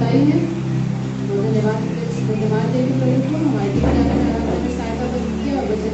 रही हैं। तो धन्यवाद देवी प्रभु को हमारी टीम ने सहायता की और बच्चे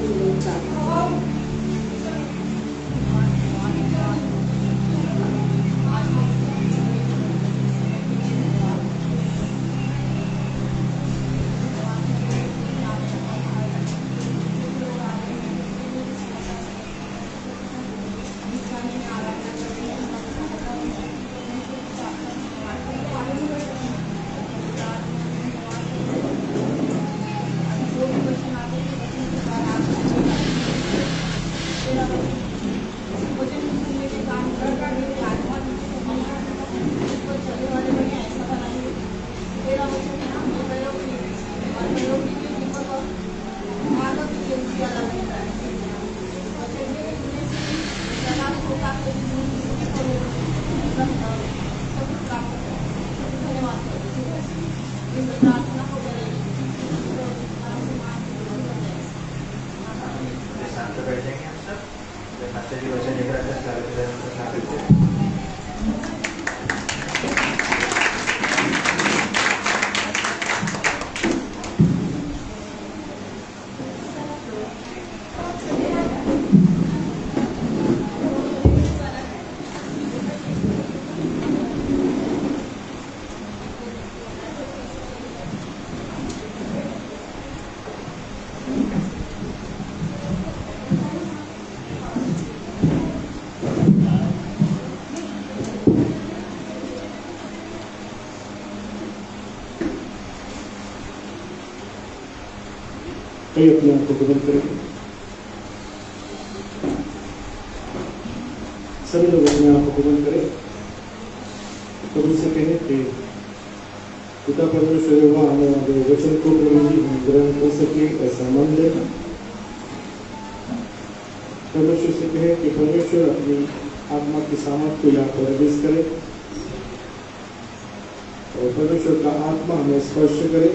बैठेंगे हम सब जब माता जी वचन लेकर आते हैं। अपने आप को बदल करें। सभी लोग अपने आप को बदल करें। तो उनसे कहें कि पिता परमेश्वर वहाँ हमारे वचन को प्रभु जी हम ग्रहण कर सके, ऐसा मन दे। परमेश्वर से कहे कि परमेश्वर अपनी आत्मा की सामर्थ को यहाँ पर प्रवेश करे और परमेश्वर का आत्मा हमें स्पर्श करे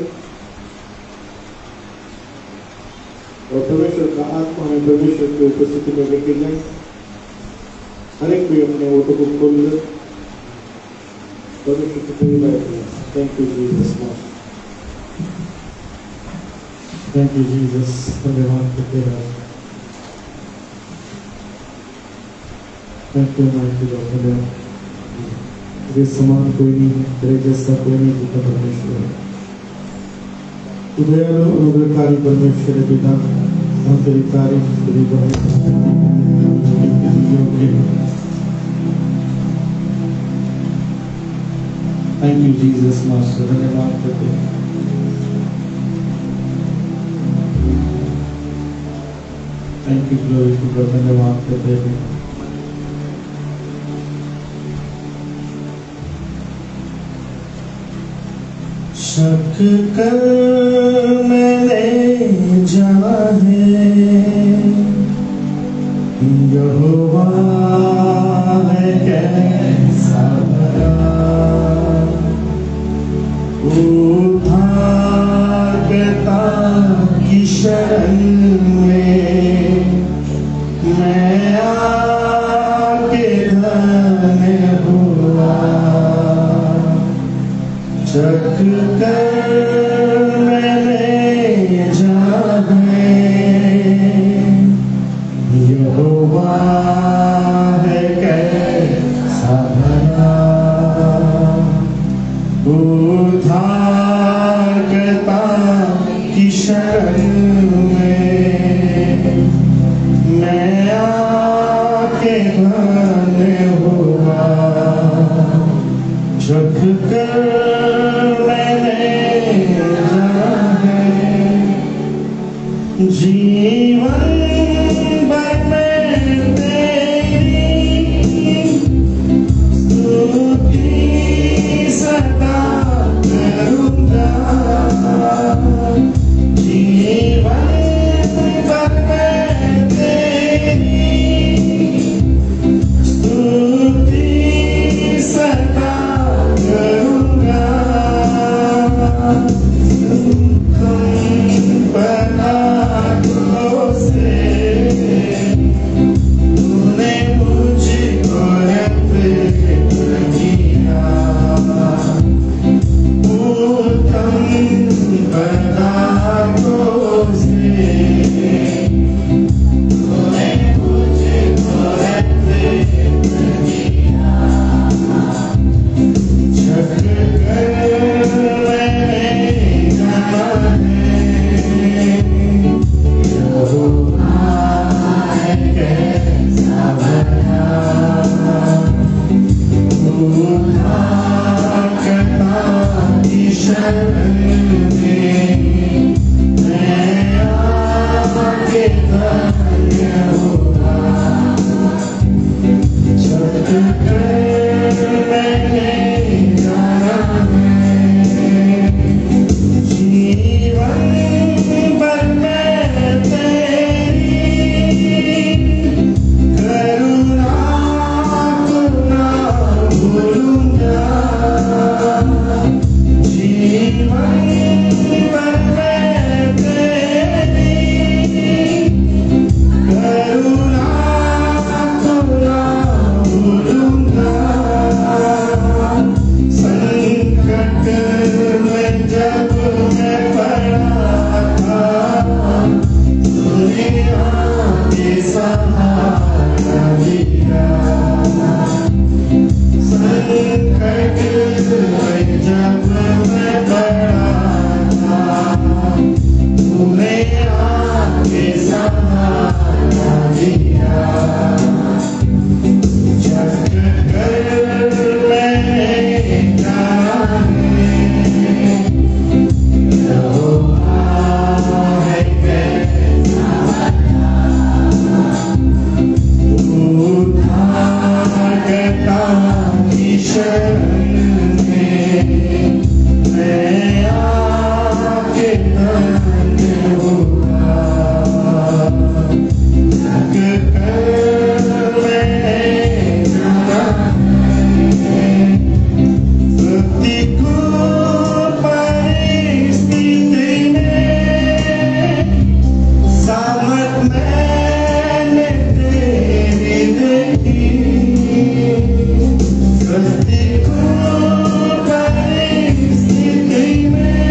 और परमेश्वर का आत्मा हमें परमेश्वर की उपस्थिति में लेके जाए। हर एक कोई अपने ओटो को खोल ले। परमेश्वर की पूरी बात है। Thank you Jesus. Thank you Jesus. धन्यवाद करते हैं। Thank you mighty Lord. धन्यवाद। तेरे समान कोई नहीं है, तेरे जैसा कोई नहीं पिता परमेश्वर। दयालु अनुग्रहकारी परमेश्वर पिता, हम तेरी तारीफ तेरी थैंक यू जीसस मास्टर। धन्यवाद करते हैं। Thank you glory to God. धन्यवाद करते हैं। शक कर मैंने जाना है यहोवा है कैसा भला, उद्धारकर्ता की शरण में मैं आके धन्य हुआ। शक कर मैंने जाने यहोवा है कैसा भला, उद्धारकर्ता की शरण में मैं आके धन्य हुआ। शक कर जीवन भर मैं तेरी स्तुति सदा करूँगा। जीवन भर मैं तेरी स्तुति सदा करूँगा। तुम बना शरण में मैं आके धन्य हुआ। छठ कर मैंने जाना है, जीवन भर मैं तेरी करुणा को ना भूलूंगा। जीवन भर मैं तेरी करुणा को ना भूलूंगा। संकट में जब मैं पड़ा था, तूने आके सहारा दिया। संकट में जब मैं पड़ा था, तूने आके सहारा दिया। छठ कर मैंने जाना है, यहोवा है कैसा उद्धारकर्ता की शरण में मैं आके धन्य हुआ। छठ कर मैंने जाना है, प्रतिकूल परिस्थिति में सामर्थ मैंने तेरी देखी। प्रतिकूल परिस्थिति में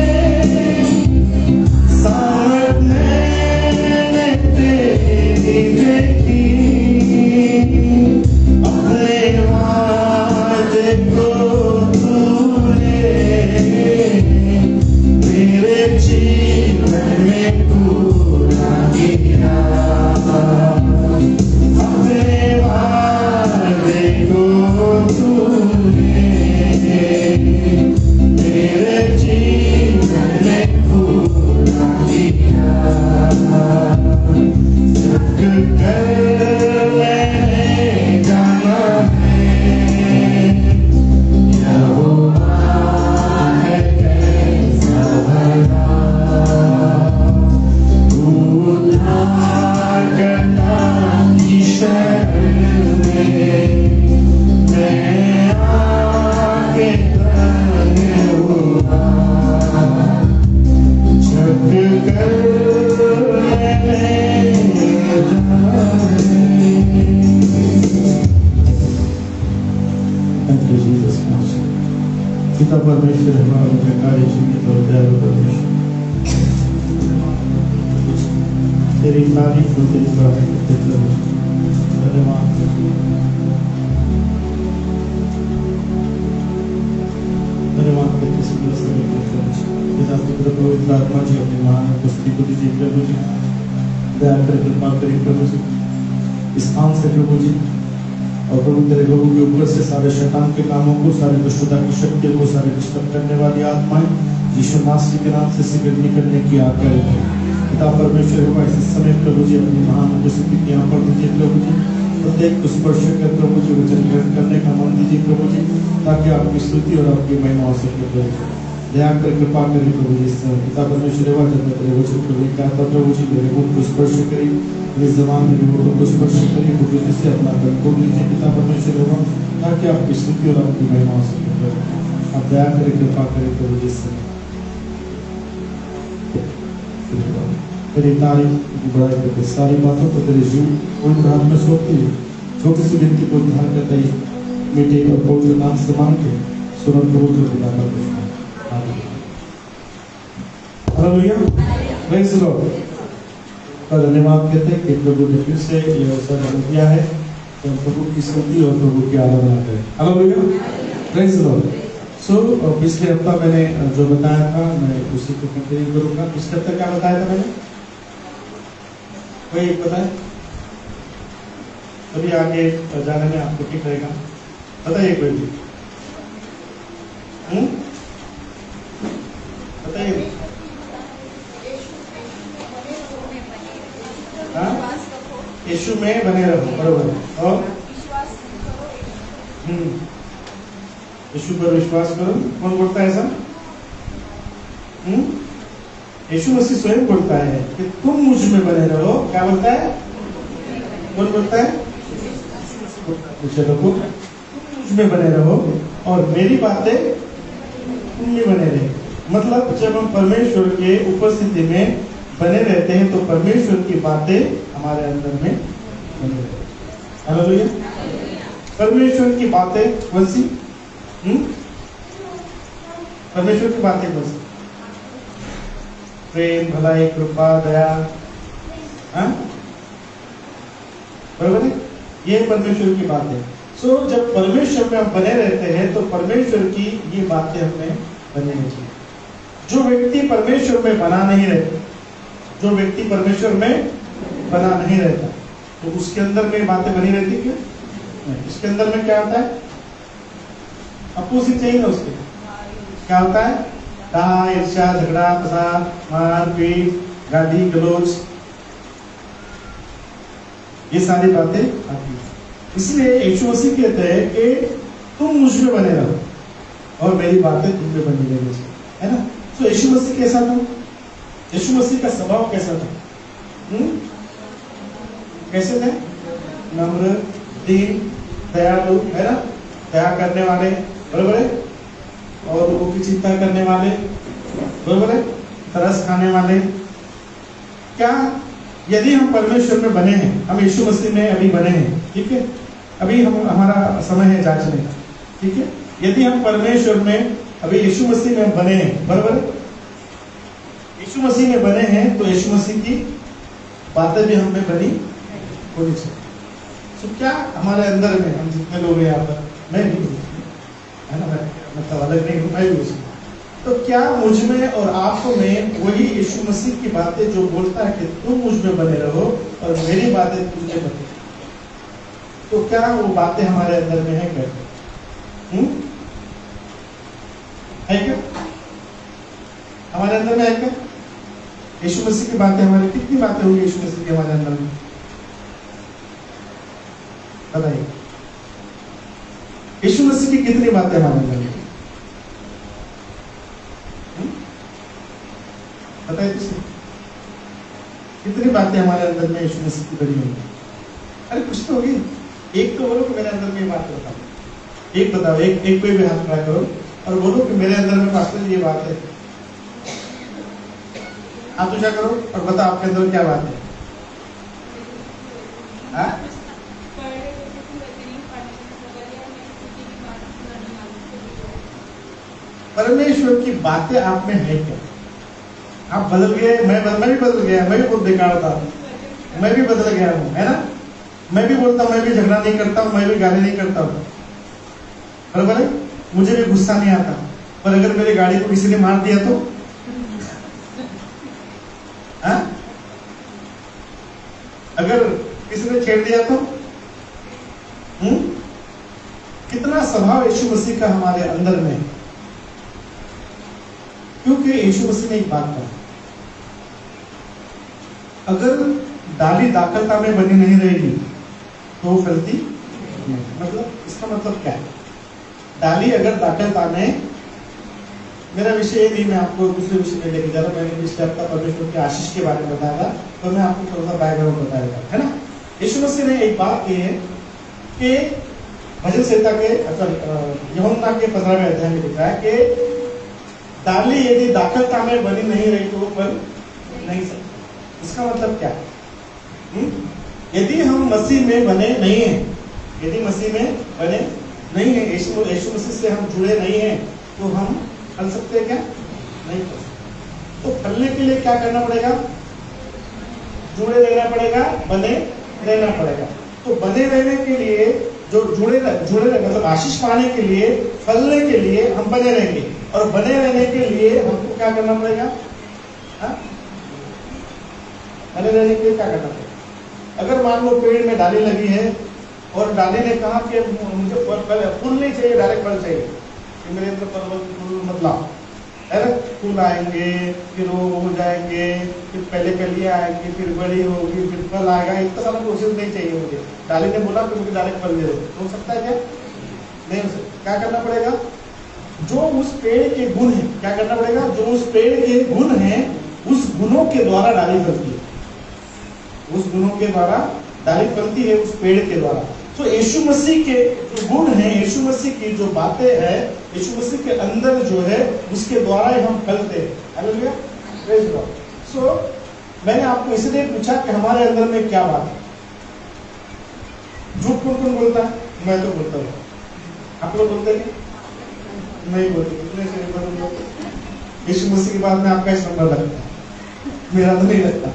सामर्थ मैंने तेरी देखी। अपने वादे को तूने मेरे जीवन में पूरा किया। अपने वादे को तूने मेरे जीवन में पूरा किया। छठ कर मैंने जाना है, यहोवा है कैसा भला। उद्धारकर्ता की शरण में मैं आके धन्य हुआ। छठ कर मैंने जाना है। Thank you, Jesus Christ. पिता परमेश्वर हमारे बेकारी जीवित और दयालु परमेश्वर, तेरी तारीफ और तेरी बड़ाई करते रहो। धन्यवाद धन्यवाद करते समय पिता पुत्र पवित्र आत्मा जी अपनी महान उपस्थिति को दीजिए प्रभु जी। दया कर कृपा करिए प्रभु जी इस काम से प्रभु जी, और प्रभु तेरे लोगों के ऊपर से सारे शैतान के कामों को, सारे दुष्टता की शक्तियों को, सारे डिस्टर्ब करने वाली आत्माएं यीशु मसीह के नाम से शीघ्र निकलने की आज्ञा देते हैं। पिता परमेश्वर को इस समय प्रभु जी अपनी महान उपस्थिति यहाँ पर दीजिए प्रभु जी। प्रत्येक को स्पर्श कर प्रभु जी वचन ग्रहण करने का मन दीजिए प्रभु जी, ताकि आपकी स्तुति और आपकी महिमा हो सके प्रभु जी। दया कर कृपा करिए प्रभु जी। इस समय पिता परमेश्वर वचन में तेरे वचन को लेकर आता प्रभु जी, मेरे मुख को स्पर्श करिए, मेरे ज़बान मेरे मुख को स्पर्श करिए प्रभु जी। अपना कर खोल लीजिए पिता परमेश्वर, ताकि आपकी स्तुति और आपकी महिमा हो सके प्रभु। आप दया करें कृपा करें प्रभु जी। तेरी तारीफ की बड़ाई करते सारी बातों को तेरे जीव पवित्र हाथ में सौंपती है। छोटी सी विनती को ध्यान करते ही मीठे और पवित्र नाम से मांग के सुरन कबूल कर पिता परमेश्वर। Hallelujah, praise the Lord. का धन्यवाद कहते हैं कि प्रभु ने फिर से ये अवसर हमें दिया है तो प्रभु की स्तुति और प्रभु की आराधना करें। Hallelujah, praise the Lord. पिछले हफ्ता मैंने जो बताया था मैं उसी को कंटिन्यू करूंगा। पिछले हफ्ता क्या बताया था मैंने? कोई एक बताए? तभी आगे जाने में आपको ठीक रहेगा। बताइए कोई भी। यीशु में बने रहो, बरोबर है। और यीशु पर विश्वास करो। कौन बोलता है ऐसा? यीशु मसीह स्वयं बोलता है कि तुम मुझ में बने रहो। क्या बोलता है? कौन बोलता है? चलो, तुम मुझ में बने रहो और मेरी बातें तुम में बने रहे। मतलब जब हम परमेश्वर के उपस्थिति में बने रहते हैं तो परमेश्वर की बातें हमारे अंदर में बने रहती हैं। हालेलुया। परमेश्वर की बातें वैसी, परमेश्वर की बातें वैसी प्रेम, भलाई, कृपा, दया, बराबर है, ये परमेश्वर की बात है। सो जब परमेश्वर में हम बने रहते हैं तो परमेश्वर की ये बातें हमें बनी रहती है। जो व्यक्ति परमेश्वर में बना नहीं रहता, जो व्यक्ति परमेश्वर में बना नहीं रहता, तो उसके अंदर में बातें बनी रहती क्यों? इसके अंदर में क्या होता है? अपोजिट चाहिए ना उसके। क्या होता है? कहा, ईर्ष्या, झगड़ा, फसाद, मारपीट, गाली गलौज, ये सारी बातें आती हैं। इसलिए यीशु मसीह कहते हैं कि तुम मुझ में बने रहो और मेरी बातें तुम में बनी रहेगी, है ना। तो यीशु मसीह कैसा था? यीशु मसीह का स्वभाव कैसा था? कैसे थे? नम्र, दीन, दयालु, है ना, दया करने वाले, बराबर है, और लोगों की चिंता करने वाले, बराबर है, तरस खाने वाले। क्या यदि हम परमेश्वर में बने हैं, हम यीशु मसीह में अभी बने हैं, ठीक है, अभी हम हमारा समय है जांचने का, ठीक है, यदि हम परमेश्वर में अभी यीशु मसीह में बने हैं, बराबर है, यीशु मसीह में बने हैं, तो यीशु मसीह की बातें भी हम में बनी होनी चाहिए। तो क्या हमारे अंदर में, हम जितने लोग हैं यहाँ पर, मैं भी है ना, मैं मतलब अलग नहीं हूँ, मैं भी उसमें, तो क्या मुझ में और आप में वही यीशु मसीह की बातें जो बोलता है कि तुम मुझ में बने रहो और मेरी बातें तुम में बने, तो क्या वो बातें हमारे अंदर में है क्या? है क्या? हमारे अंदर में है क्या? यीशु मसीह की बातें हमारी, कितनी बातें होंगी यीशु मसीह की हमारे अंदर में? बताइए, यीशु मसीह की कितनी बातें हमारे अंदर में? बताइए किसी, कितनी बातें हमारे अंदर में यीशु मसीह की बनी होंगी? अरे कुछ तो होगी। एक तो बोलो कि मेरे अंदर में ये बात बताओ, एक बताओ, एक कोई भी हाथ खड़ा करो और बोलो कि मेरे अंदर में पास्टर ये बात है। आप ऊंचा करो और बताओ आपके अंदर क्या बात है। परमेश्वर की बातें आप में है क्या? आप बदल गए, मैं भी बदल गया, मैं भी बहुत बेकार था, मैं भी बदल गया हूँ, है ना। मैं भी बोलता हूँ, मैं भी झगड़ा नहीं करता हूँ, मैं भी गाली नहीं करता हूँ, बराबर है, मुझे भी गुस्सा नहीं आता। पर अगर मेरी गाड़ी को किसी ने मार दिया तो अगर किसी ने छेड़ दिया तो कितना स्वभाव यीशु मसीह का हमारे अंदर में है। क्योंकि यीशु मसीह ने एक बात कहा, अगर डाली दाखलता में बनी नहीं रहेगी तो वो फलती नहीं। मतलब इसका मतलब क्या है? डाली अगर दाखलता में, मेरा विषय ये नहीं, मैं आपको दूसरे विषय में लेके जा रहा हूँ। मैंने पिछले हफ्ता परमेश्वर की आशीष के बारे में बताया था, तो मैं आपको थोड़ा सा बैकग्राउंड बताया, है ना। यीशु मसीह ने एक बात की है कि भजन संहिता के यूहन्ना के 15वें अध्याय में लिखा है कि डाली यदि दाखलता में बनी नहीं रही तो वो फल नहीं सकती। इसका मतलब क्या है? यदि हम मसीह में बने नहीं हैं, यदि मसीह में बने नहीं है, यीशु मसीह से हम जुड़े नहीं हैं, तो हम फल सकते हैं क्या? नहीं फल सकते। तो फलने के लिए क्या करना पड़ेगा? जुड़े रहना पड़ेगा, बने रहना पड़ेगा। तो बने रहने के लिए, जो जुड़े मतलब आशीष पाने के लिए, फलने के लिए हम बने रहेंगे, और बने रहने के लिए हमको क्या करना पड़ेगा? बने रहने के लिए क्या करना पड़ेगा? अगर मान लो पेड़ में डाली लगी है और डाली ने कहा कि मुझे फूल नहीं चाहिए, डायरेक्ट फल चाहिए, कि मेरे अंदर फल मत लाओ, है ना, फूल आएंगे, फिर वो हो जाएंगे, फिर पहले कलियां आएंगी, फिर बड़ी होगी, फिर फल आएगा। इतना सारा प्रोसेस नहीं चाहिए मुझे। डाली ने बोला कि मुझे डायरेक्ट फल दे दो, हो सकता है क्या? नहीं हो सकता। क्या करना पड़ेगा? जो उस पेड़ के गुण है, क्या करना पड़ेगा? जो उस पेड़ के गुण है, उस गुणों के द्वारा डाली फलती है। उस गुणों के द्वारा डाली फलती है, उस पेड़ के द्वारा। तो यीशु मसीह के जो गुण है, यीशु मसीह की जो बातें है, यीशु मसीह के अंदर जो है, उसके द्वारा ही हम फलते हैं। Hallelujah, praise God. सो मैंने आपको इसलिए पूछा कि हमारे अंदर में क्या बात है। झूठ कौन कौन बोलता है? मैं तो बोलता हूँ। आप लोग बोलते हैं? नहीं बोलते। कितने से बोलते? यीशु मसीह के बाद में आपका इस नंबर लगता है, मेरा तो नहीं लगता,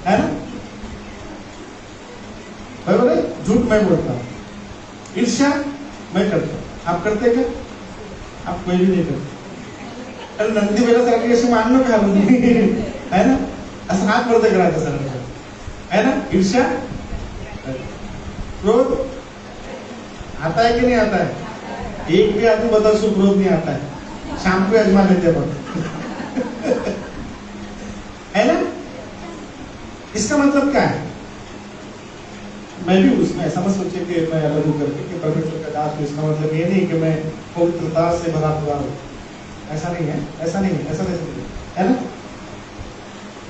है ना? बराबर है? झूठ मैं बोलता हूँ, ईर्ष्या मैं करता हूँ। आप करते क्या? आप कोई भी नहीं करते। अरे नंदी बेला सारखी अशी मानणं का है ना, असं हात वरती करायचं सर, है ना? ईर्ष्या, क्रोध आता है कि नहीं आता है? एक भी आदमी बता सो क्रोध नहीं आता है, शाम को अजमा लेते है ना? इसका मतलब क्या है? मैं भी उसमें ऐसा मत सोचे कि मैं अलग हूं करके कि परमेश्वर का दास हूं। इसका मतलब ये नहीं कि मैं पवित्रता से भरा हुआ हूं, ऐसा नहीं है, ऐसा नहीं है, ऐसा नहीं है ना?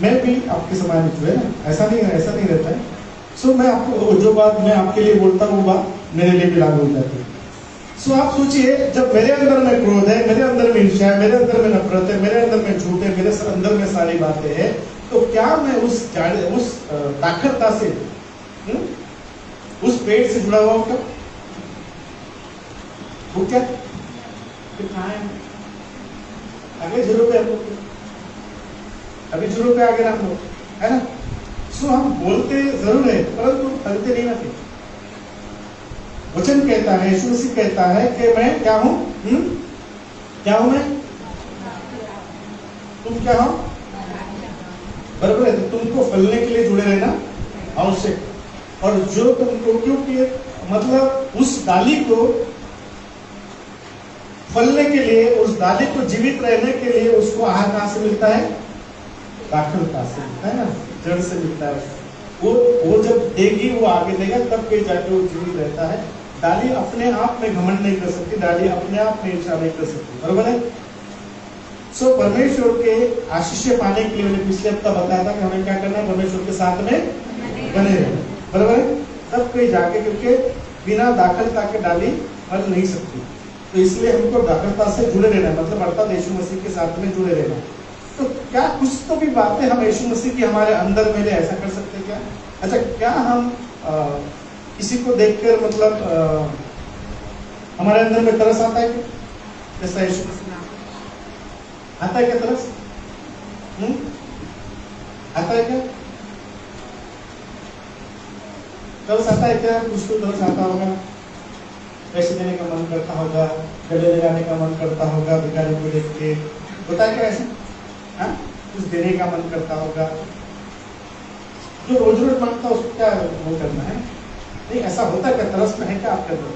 मैं भी आपके समान ही है ना, ऐसा नहीं है, ऐसा नहीं रहता है। सो मैं आपको जो बात मैं आपके लिए बोलता हूँ, वो बात मेरे लिए भी लागू हो जाती है। सो आप सोचिए, जब मेरे अंदर में क्रोध है, मेरे अंदर में ईर्ष्या है, मेरे अंदर में नफरत है, मेरे अंदर में झूठ है, मेरे अंदर में सारी बातें हैं, तो क्या मैं उस दाखलता से उस पेड़ से जुड़ा हुआ हूं क्या? वो क्या कहाँ है? अगले जीरो पे हम लोग, अभी जीरो पे आगे हम लोग, है ना? सो हम बोलते जरूर है, परंतु फलते नहीं ना। वचन कहता है, यीशु मसीह कहता है कि मैं क्या हूं? क्या हूं मैं? तुम क्या हो? बराबर है। तो तुमको फलने के लिए जुड़े रहना आवश्यक। और जो तुमको, क्योंकि मतलब उस डाली को फलने के लिए, उस डाली को जीवित रहने के लिए उसको आहार कहां से मिलता है? दाखलता से मिलता है ना, जड़ से मिलता है। वो जब देगी, वो आगे देगा, तब कहीं जाके वो जीवित रहता है। डाली अपने आप में घमंड नहीं कर सकती, डाली अपने आप में ईर्ष्या नहीं कर सकती, बराबर है? सो परमेश्वर के आशीष पाने के लिए मैंने पिछले हफ्ता बताया था कि हमें क्या करना है, परमेश्वर के साथ में बने रहना, बराबर है? तब कहीं जाके, क्योंकि बिना दाखलता के डाली फल नहीं सकती, तो इसलिए हमको दाखलता से जुड़े रहना, मतलब अर्थात यीशु मसीह के साथ में जुड़े रहना। तो क्या कुछ तो भी बातें हम यीशु मसीह की हमारे अंदर में ऐसा कर सकते हैं क्या? अच्छा, क्या हम किसी को देखकर मतलब हमारे अंदर में तरस आता है क्या? जैसा यीशु मसीह आता है क्या तरस? आता है क्या? तरस आता है क्या? कुछ तो तरस आता होगा, पैसे देने का मन करता होगा, गले लगाने का मन करता होगा, भिखारी को देख के होता है क्या ऐसे? हाँ, कुछ देने का मन करता होगा। जो रोज रोज मांगता है उसको क्या वो करना है? नहीं, ऐसा होता है क्या? तरस में है क्या आपके अंदर?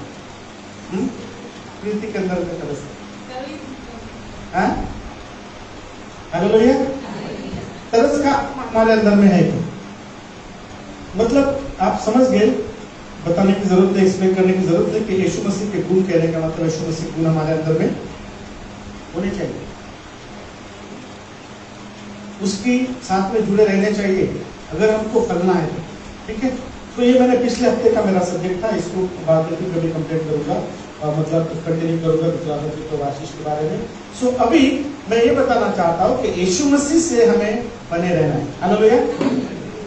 प्रीति के अंदर में तरस है? हाँ, हालेलुया। तरस का हमारे अंदर में है क्या? मतलब आप समझ गए, बताने की जरूरत है, एक्सप्लेन करने की जरूरत है कि यीशु मसीह के गुण कहने का मतलब यीशु मसीह के गुण हमारे अंदर में होने चाहिए, उसकी साथ में जुड़े रहने चाहिए अगर हमको फलना है तो, ठीक है? तो ये मैंने पिछले हफ्ते का मेरा सब्जेक्ट था, इसको बाद में कभी कंप्लीट करूंगा, मतलब कंटिन्यू करूंगा दूसरा आशीष के बारे में। सो अभी मैं ये बताना चाहता हूँ कि यीशु मसीह से हमें बने रहना है। हालेलुया।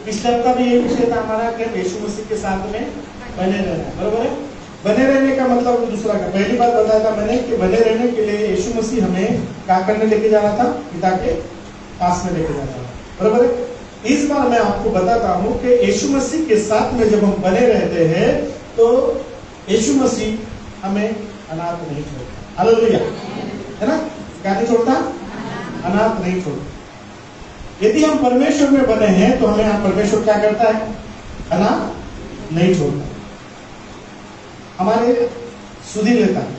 पिछले हफ्ता भी ये विषय था हमारा कि यीशु मसीह के साथ में बने रहना है, बरोबर है? बने रहने का मतलब दूसरा का, पहली बात बताया था मैंने कि बने रहने के लिए यीशु मसीह हमें क्या करने लेके जाना था? पिता के पास में लेके जाना था, बरोबर है? इस बार मैं आपको बताता हूं कि यीशु मसीह के साथ में जब हम बने रहते हैं तो यीशु मसीह हमें अनाथ नहीं छोड़ता। हालेलुया, है ना? क्या नहीं छोड़ता? अनाथ नहीं छोड़ता। यदि हम परमेश्वर में बने हैं तो हमें यहाँ परमेश्वर क्या करता है? अनाथ नहीं छोड़ता, हमारे सुधि लेता है।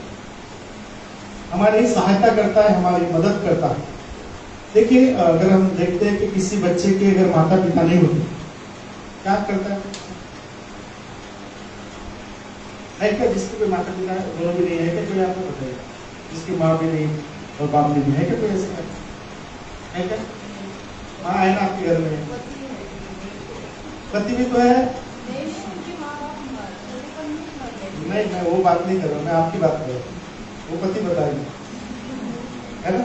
हमारी सहायता करता है, हमारी मदद करता है। देखिए, अगर हम देखते हैं कि किसी बच्चे के अगर माता पिता नहीं होते, क्या करता है क्या? जिसके कोई माता पिता दोनों भी नहीं है क्या? कोई आपको बताइए, जिसकी माँ भी नहीं और बाप भी नहीं है क्या? कोई ऐसा है क्या? हाँ है ना, आपके घर में पति भी तो है। नहीं, मैं वो बात नहीं कर रहा हूँ, मैं आपकी बात कर रहा हूँ। वो पति बताएंगे, है ना?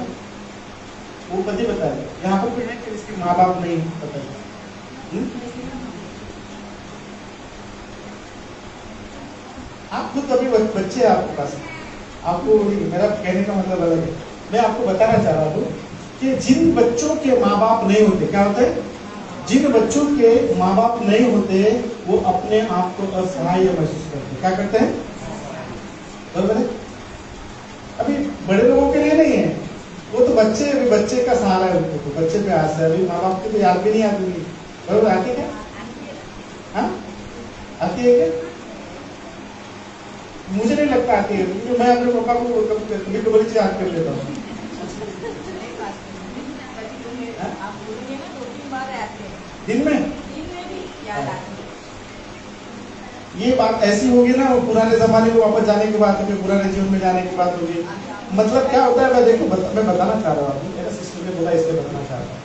वो पति बताएंगे। यहाँ पर कोई है कि इसके माँ बाप नहीं बताएंगे? आप खुद अभी बच्चे हैं आपके पास, आपको मेरा कहने का मतलब अलग है। मैं आपको बताना चाह रहा हूँ कि जिन बच्चों के माँ बाप नहीं होते, क्या होता है? जिन बच्चों के माँ बाप नहीं होते वो अपने आप को असहाय महसूस करते। क्या करते हैं? बराबर है। अभी बड़े लोगों के लिए नहीं है, वो तो बच्चे, अभी बच्चे का सहारा है उनको, तो बच्चे पे आस है। अभी माँ बाप की तो याद भी नहीं आती। बराबर, आती है क्या? हाँ, आती है क्या? मुझे नहीं लगता आती है, क्योंकि मैं अपने पापा को कभी कभी याद कर लेता हूँ। दिन में ये बात ऐसी होगी ना, वो पुराने जमाने में वापस जाने की बात होगी, पुराने जीवन में जाने की बात होगी। मतलब क्या होता है, मैं देखो मैं बताना चाह रहा हूँ, मेरा सिस्टर ने बोला इसलिए बताना चाह रहा हूँ।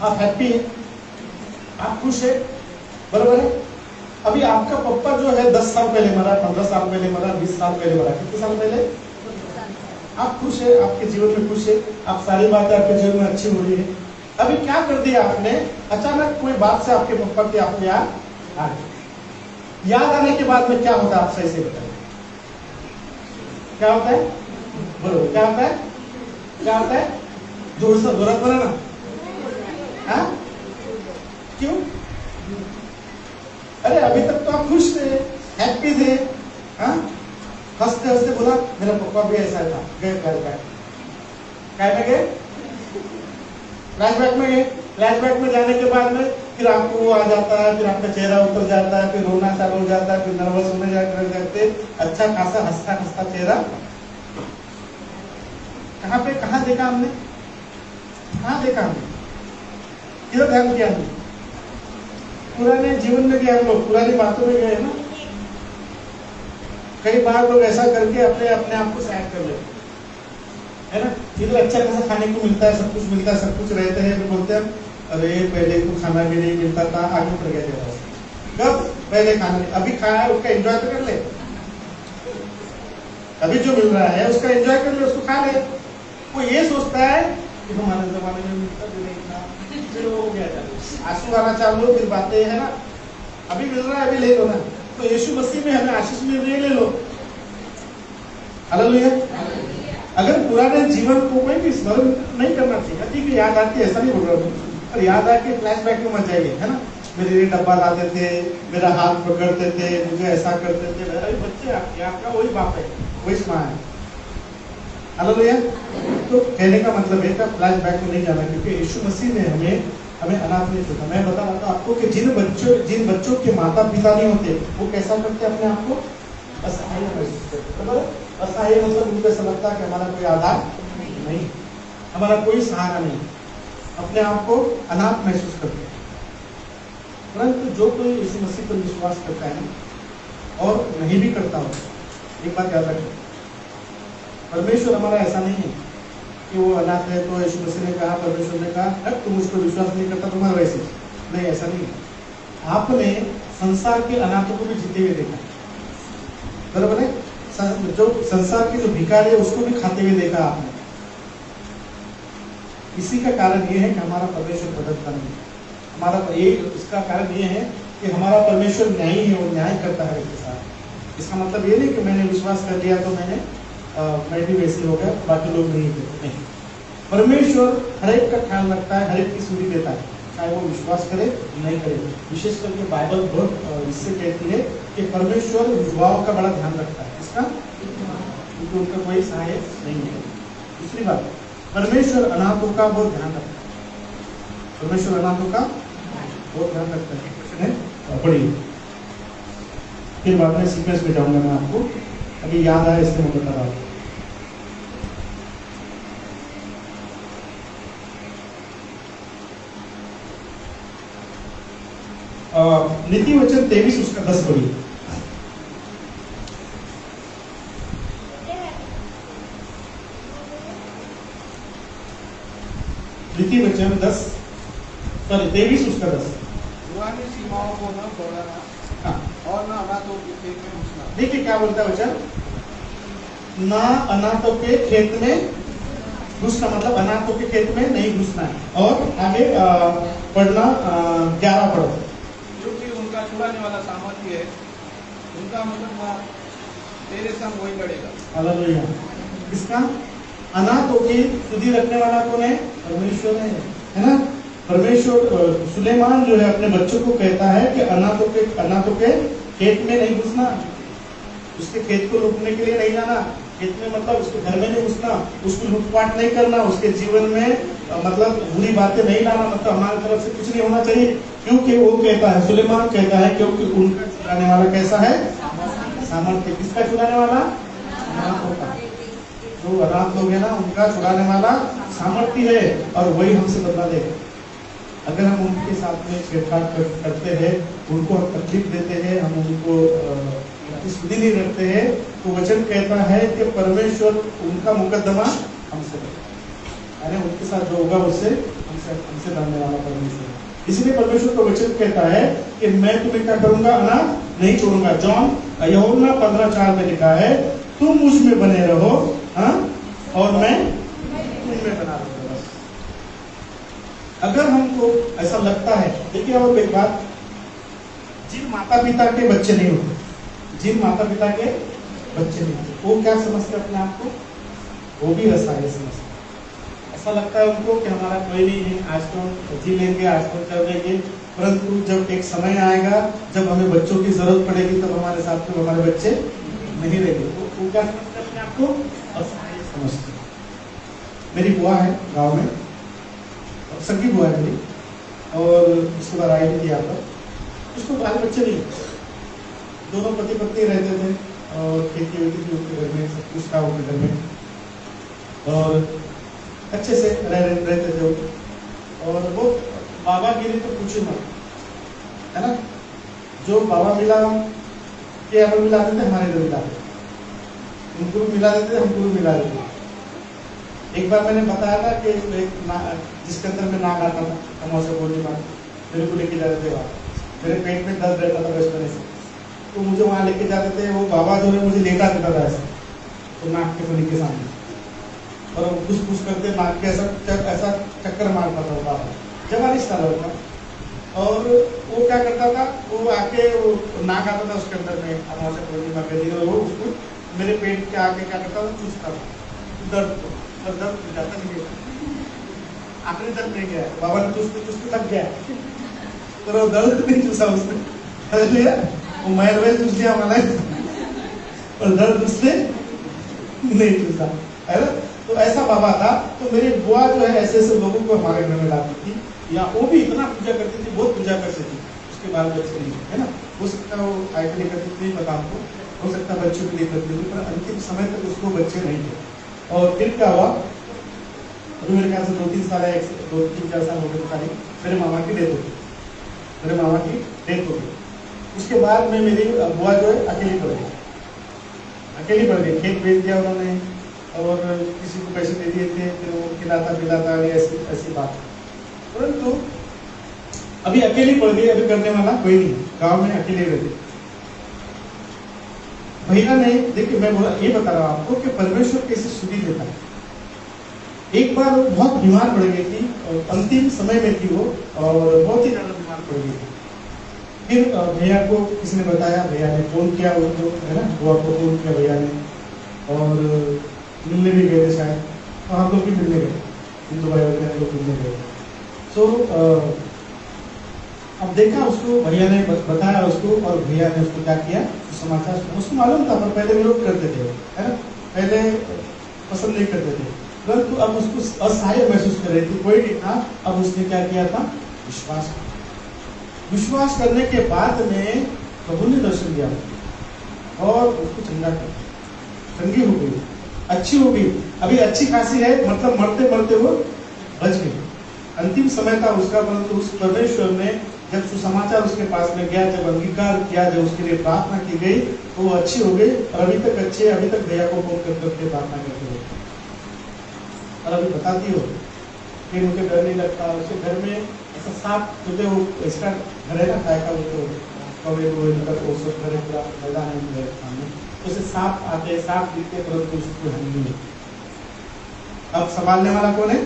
आप हैप्पी है, आप खुश है, बराबर है। अभी आपका पप्पा जो है 10 साल पहले मरा, 15 साल पहले मरा, 20 साल पहले मरा, कितने साल पहले? आप खुश है, आपके जीवन में खुश है, आप सारी बातें आपके जीवन में अच्छी हो रही है। अभी क्या कर दिया आपने? अचानक कोई बात से आपके पप्पा की आपको याद आ गई। याद आने के बाद में क्या होता है? आप सही से बताइए, क्या होता है? बोलो, क्या होता है? क्या होता है? जोर से जोरत बोला ना। हाँ, क्यों? अरे अभी तक तो आप खुश थे, हैप्पी थे, हाँ, हंसते हंसते बोला मेरा पप्पा भी ऐसा था, गए घर गए, क्या में गए? फ्लैशबैक में गए। फ्लैशबैक में जाने के बाद में फिर आपको वो आ जाता है, फिर आपका चेहरा उतर जाता है, फिर रोना चालू हो जाता है, फिर नर्वस होने जाते, अच्छा खासा हंसता हंसता चेहरा। कहाँ पे, कहाँ देखा हमने? कहाँ देखा हमने? किधर ध्यान किया हमने? पुराने जीवन में गए हम लोग, पुरानी बातों में गए ना। कई बार लोग ऐसा करके अपने आप को सैड कर लेते है ना। इधर अच्छा खासा खाने को मिलता है, सब कुछ मिलता है, सब कुछ रहते हैं, तो बोलते हैं अरे पहले तो खाना भी नहीं मिलता था, आगे बढ़ गया जरा। कब? पहले खाना नहीं, अभी खाया है उसका एंजॉय तो कर ले। अभी जो मिल रहा है उसका एंजॉय कर ले, उसको खा ले। वो ये सोचता है कि हमारे जमाने में मिलता भी नहीं था, फिर हो गया आंसू आना चालू, फिर बातें है ना, अभी मिल रहा है अभी ले लो ना। तो यीशु मसीह में हमें आशीष मिल रही है, ले लो। हालेलुया। अगर पुराने जीवन को कोई भी स्मरण नहीं करना चाहिए, ठीक है, याद आती है, ऐसा नहीं बोल रहा हूँ, पर याद आके फ्लैशबैक में मत जाइए, है ना। मेरे लिए डब्बा लाते थे, मेरा हाथ पकड़ते थे, मुझे ऐसा करते थे। अरे बच्चे, आपका वही बाप है, वही माँ है। हालेलुया। तो कहने का मतलब है कि फ्लैशबैक में नहीं जाना, क्योंकि यीशु मसीह ने हमें अनाथ नहीं छोड़ा। मैं बता रहा था आपको कि जिन बच्चों के माता पिता नहीं होते, वो कैसा करते अपने आप को? असहाय महसूस करते। असहाय मतलब उनको ऐसा लगता है कि हमारा कोई आधार नहीं, हमारा कोई सहारा नहीं, अपने आप को अनाथ महसूस करते हैं। परंतु जो कोई यीशु मसीह पर विश्वास करता है और नहीं भी करता हो, एक बात याद रखें, परमेश्वर हमारा ऐसा नहीं है कि वो अनाथ है। तो यीशु मसीह ने कहा, परमेश्वर ने कहा तुम मुझ पर विश्वास नहीं करता, तुम्हारा वैसे नहीं, ऐसा नहीं है। आपने संसार के अनाथों को भी जीते हुए देखा, बराबर है। जो संसार के जो भिखारी है उसको भी खाते हुए देखा आपने। इसी का कारण ये है कि हमारा परमेश्वर बदलता नहीं है। हमारा इसका कारण ये है कि हमारा परमेश्वर न्यायी है और न्याय करता है इसके साथ। इसका मतलब ये नहीं कि मैंने विश्वास कर लिया तो मैं भी वैसे हो गया, बाकी लोग नहीं देते, नहीं। परमेश्वर हर एक का ख्याल रखता है, हर एक की सुधि देता है, चाहे वो विश्वास करे नहीं करे। विशेष करके बाइबल बहुत इससे कहती है कि परमेश्वर विधवाओं का बड़ा ध्यान रखता है, इसका, क्योंकि उनका कोई सहायक नहीं है। दूसरी बात, परमेश्वर अनाथों का बहुत ध्यान रखता है, परमेश्वर अनाथों का बहुत ध्यान रखता है। क्वेश्चन है, पढ़िए, फिर बाद में सीक्वेंस में जाऊंगा मैं आपको, अभी याद आया इसलिए मैं बता रहा हूँ। नीति वचन 23 उसका 10 पढ़िए। नीति वचन 23 उसका 10। पुरानी सीमाओं को न बढ़ाना हाँ, और न अनाथों के खेत में घुसना। देखिए क्या बोलता है वचन, ना अनाथों के खेत में घुसना, मतलब अनाथों के खेत में नहीं घुसना है। और आगे पढ़ना 11 पढ़ो। क्योंकि उनका छुड़ाने वाला सामर्थ्य है, उनका मुकदमा तेरे संग वही लड़ेगा। हालेलुया। किसका? अनाथों की सुधि रखने वाला कौन है? परमेश्वर है ना। परमेश्वर सुलेमान जो है अपने बच्चों को कहता है कि अनाथों के खेत में नहीं घुसना, उसके खेत को लूटने के लिए नहीं जाना। खेत में मतलब उसके घर में नहीं घुसना, उसको लूटपाट नहीं करना, उसके जीवन में मतलब बुरी बातें नहीं लाना, मतलब हमारी तरफ से कुछ नहीं होना चाहिए। क्योंकि वो कहता है, सुलेमान कहता है, क्योंकि उनका छुड़ाने वाला कैसा है? सामर्थ्य। किसका छुड़ाने वाला? अनाथों का। जो अनाथ लोग है ना, उनका छुड़ाने वाला सामर्थ्य है, और वही हमसे बदला देगा। अगर हम उनके साथ में छेड़छाड़ करते हैं, उनको हम तकलीफ देते हैं, हम उनको सुधि नहीं रखते हैं, तो वचन कहता है कि परमेश्वर उनका मुकदमा हमसे करेगा, यानी उनके साथ जो होगा उससे हमसे लड़ने वाला परमेश्वर है। इसलिए परमेश्वर का वचन कहता है कि मैं तुम्हें क्या करूंगा? अनाथ नहीं छोड़ूंगा। जॉन यूहन्ना 15:4 में लिखा है, तुम मुझ में बने रहो, हाँ, और मैं तुम में बना रहूंगा। बस अगर हमको ऐसा लगता है, देखिए और एक बात, जिन माता पिता के बच्चे नहीं होते, जिन माता पिता के बच्चे नहीं होते, वो क्या समझते अपने आप को? वो भी असहाय समझते। ऐसा लगता है उनको कि हमारा कोई नहीं है, आज तो जी लेंगे, आज तो चल लेंगे, परंतु जब एक समय आएगा जब हमें बच्चों की जरूरत पड़ेगी, तब हमारे साथ में हमारे बच्चे नहीं रहेंगे। तो वो क्या समझते अपने आप को? असहाय समझते। मेरी बुआ है गाँव में, सगी बुआ है मेरी, और उसके बाद आई थी यहाँ पर, उसको बाल बच्चे नहीं, दोनों पति पत्नी रहते थे, और खेती वेती थी उनके घर में, सब कुछ था उनके घर में, और अच्छे से रहते थे वो। और वो बाबा गिरी तो पूछो मत, है ना। जो बाबा मिला के यहाँ पर मिला देते, हमारे घर मिला देते, उनको भी मिला देते, हमको भी मिला देते। एक बार मैंने बताया था कि जिसके अंदर में नाक आता था, तमाशा बोलने का, मेरे को लेके जाते थे वहाँ, मेरे पेट में दर्द रहता था बचपन से, तो मुझे वहाँ लेके जाते थे। वो बाबा जो है मुझे लेटा देता था ऐसा, तो नाक के फनी के सामने, और कुछ कुछ करते नाक के ऐसा चक्कर मारता था वो बाबा, 44 साल का। और वो क्या करता था, वो आके वो नाक आता था उसके अंदर में, तमाशा बोलने का, वो उसको मेरे पेट के आके क्या करता था, चूसता था, दर्द को, और दर्द जाता नहीं गया, आखिरी तक नहीं गया, बाबा ने चूसते चूसते थक गया, तो वो दर्द नहीं चूसा उसने, वो मैल वैल चूस दिया हमारा, और दर्द उसने नहीं चूसा, है ना। तो ऐसा बाबा था। तो मेरी बुआ जो है ऐसे ऐसे लोगों को हमारे घर में लाती थी, या वो भी इतना पूजा करती थी, बहुत पूजा करती थी, उसके बाद बच्चे नहीं, है ना। हो सकता है वो आय के लिए करती थी, नहीं पता हमको, हो सकता है बच्चों के लिए करती थी, पर अंतिम समय तक उसको बच्चे नहीं थे। और फिर क्या हुआ, अभी मेरे ख्याल से 2-3 साल है, 2-3-4 साल हो गए खाली, मेरे मामा की डेथ हो गई, मेरे मामा की डेथ हो गई। उसके बाद में मेरी बुआ जो है अकेली पड़ गई, अकेली पड़ गई, खेत बेच दिया उन्होंने, और किसी को पैसे दे दिए थे, फिर वो खिलाता पिलाता, ऐसी ऐसी बात। परंतु अभी अकेली पड़ गई, अभी करने वाला कोई नहीं, गांव में अकेले रहते। भैया ने, देखिए मैं ये बता रहा हूं आपको कि परमेश्वर कैसे सुधि देता है। एक बार वो बहुत बीमार पड़ गई थी, और अंतिम समय में थी वो, और बहुत ही ज्यादा बीमार पड़ गई थी। फिर भैया को किसी ने बताया, भैया ने फोन किया, वो जो है ना, बुआ को फोन किया भैया ने, और मिलने भी गए थे शायद, तो हम लोग भी मिलने गए, हिंदू भाई वगैरह लोग मिलने गए। सो अब देखा उसको, भैया ने बताया उसको, और भैया ने उसको क्या किया, समाचार सुना। उसको मालूम था, पर पहले विरोध करते थे, है ना, पहले पसंद नहीं करते थे, परंतु अब उसको असहाय महसूस कर रही थी, कोई नहीं था। अब उसने क्या किया था, विश्वास किया। विश्वास करने के बाद में प्रभु ने दर्शन दिया, और उसको चंगा कर, चंगी हो गई, अच्छी हो गई, अभी अच्छी खासी है, मतलब मरते मरते वो बच गई। अंतिम समय था उसका, परंतु उस परमेश्वर ने जब सुसमाचार उसके पास में गया, जब अंगीकार किया, जब उसके लिए प्रार्थना की गई तो वो अच्छी हो गई और अभी तक अच्छे, अभी तक भैया को फोन कर करके प्रार्थना करते हो और अभी बताती हो कि मुझे डर नहीं लगता। उसके घर में ऐसा सांप, क्योंकि वो इसका घर है ना, काय का, वो तो कौवे वो सब घर पूरा मैदान है मेरे सामने, तो उसे सांप आते, सांप दिखते परंतु उसको हानि नहीं होती। अब संभालने वाला कौन है?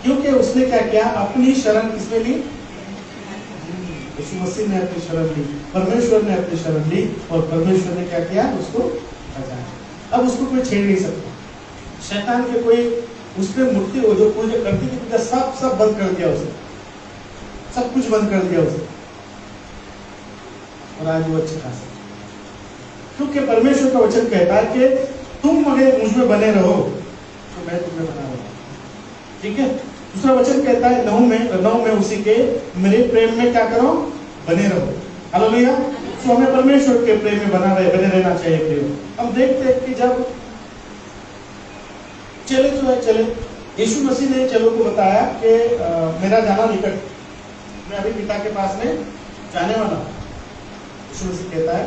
क्योंकि उसने क्या किया, अपनी शरण किसमें ली? यीशु मसीह ने अपनी शरण ली, परमेश्वर ने अपनी शरण ली और परमेश्वर ने क्या किया, उसको बचाया। अब उसको कोई छेड़ नहीं सकता। शैतान के कोई उसने मूर्ति वो जो पूजा करती थी सब बंद कर दिया उसे, सब कुछ बंद कर दिया उसे और आज वो अच्छे खास। क्योंकि परमेश्वर का वचन कहता है कि तुम अगर मुझ में बने रहो तो मैं तुम्हें बना रहा। ठीक है। दूसरा वचन कहता है नौ में उसी के मेरे प्रेम में क्या करो, बने रहो। हालेलुया। तो हमें परमेश्वर के प्रेम में बने रहना चाहिए। प्रेम हम देखते हैं कि जब चले जो है चले, यीशु मसीह ने चलो को बताया कि मेरा जाना निकट, मैं अभी पिता के पास में जाने वाला हूँ। यीशु मसीह कहता है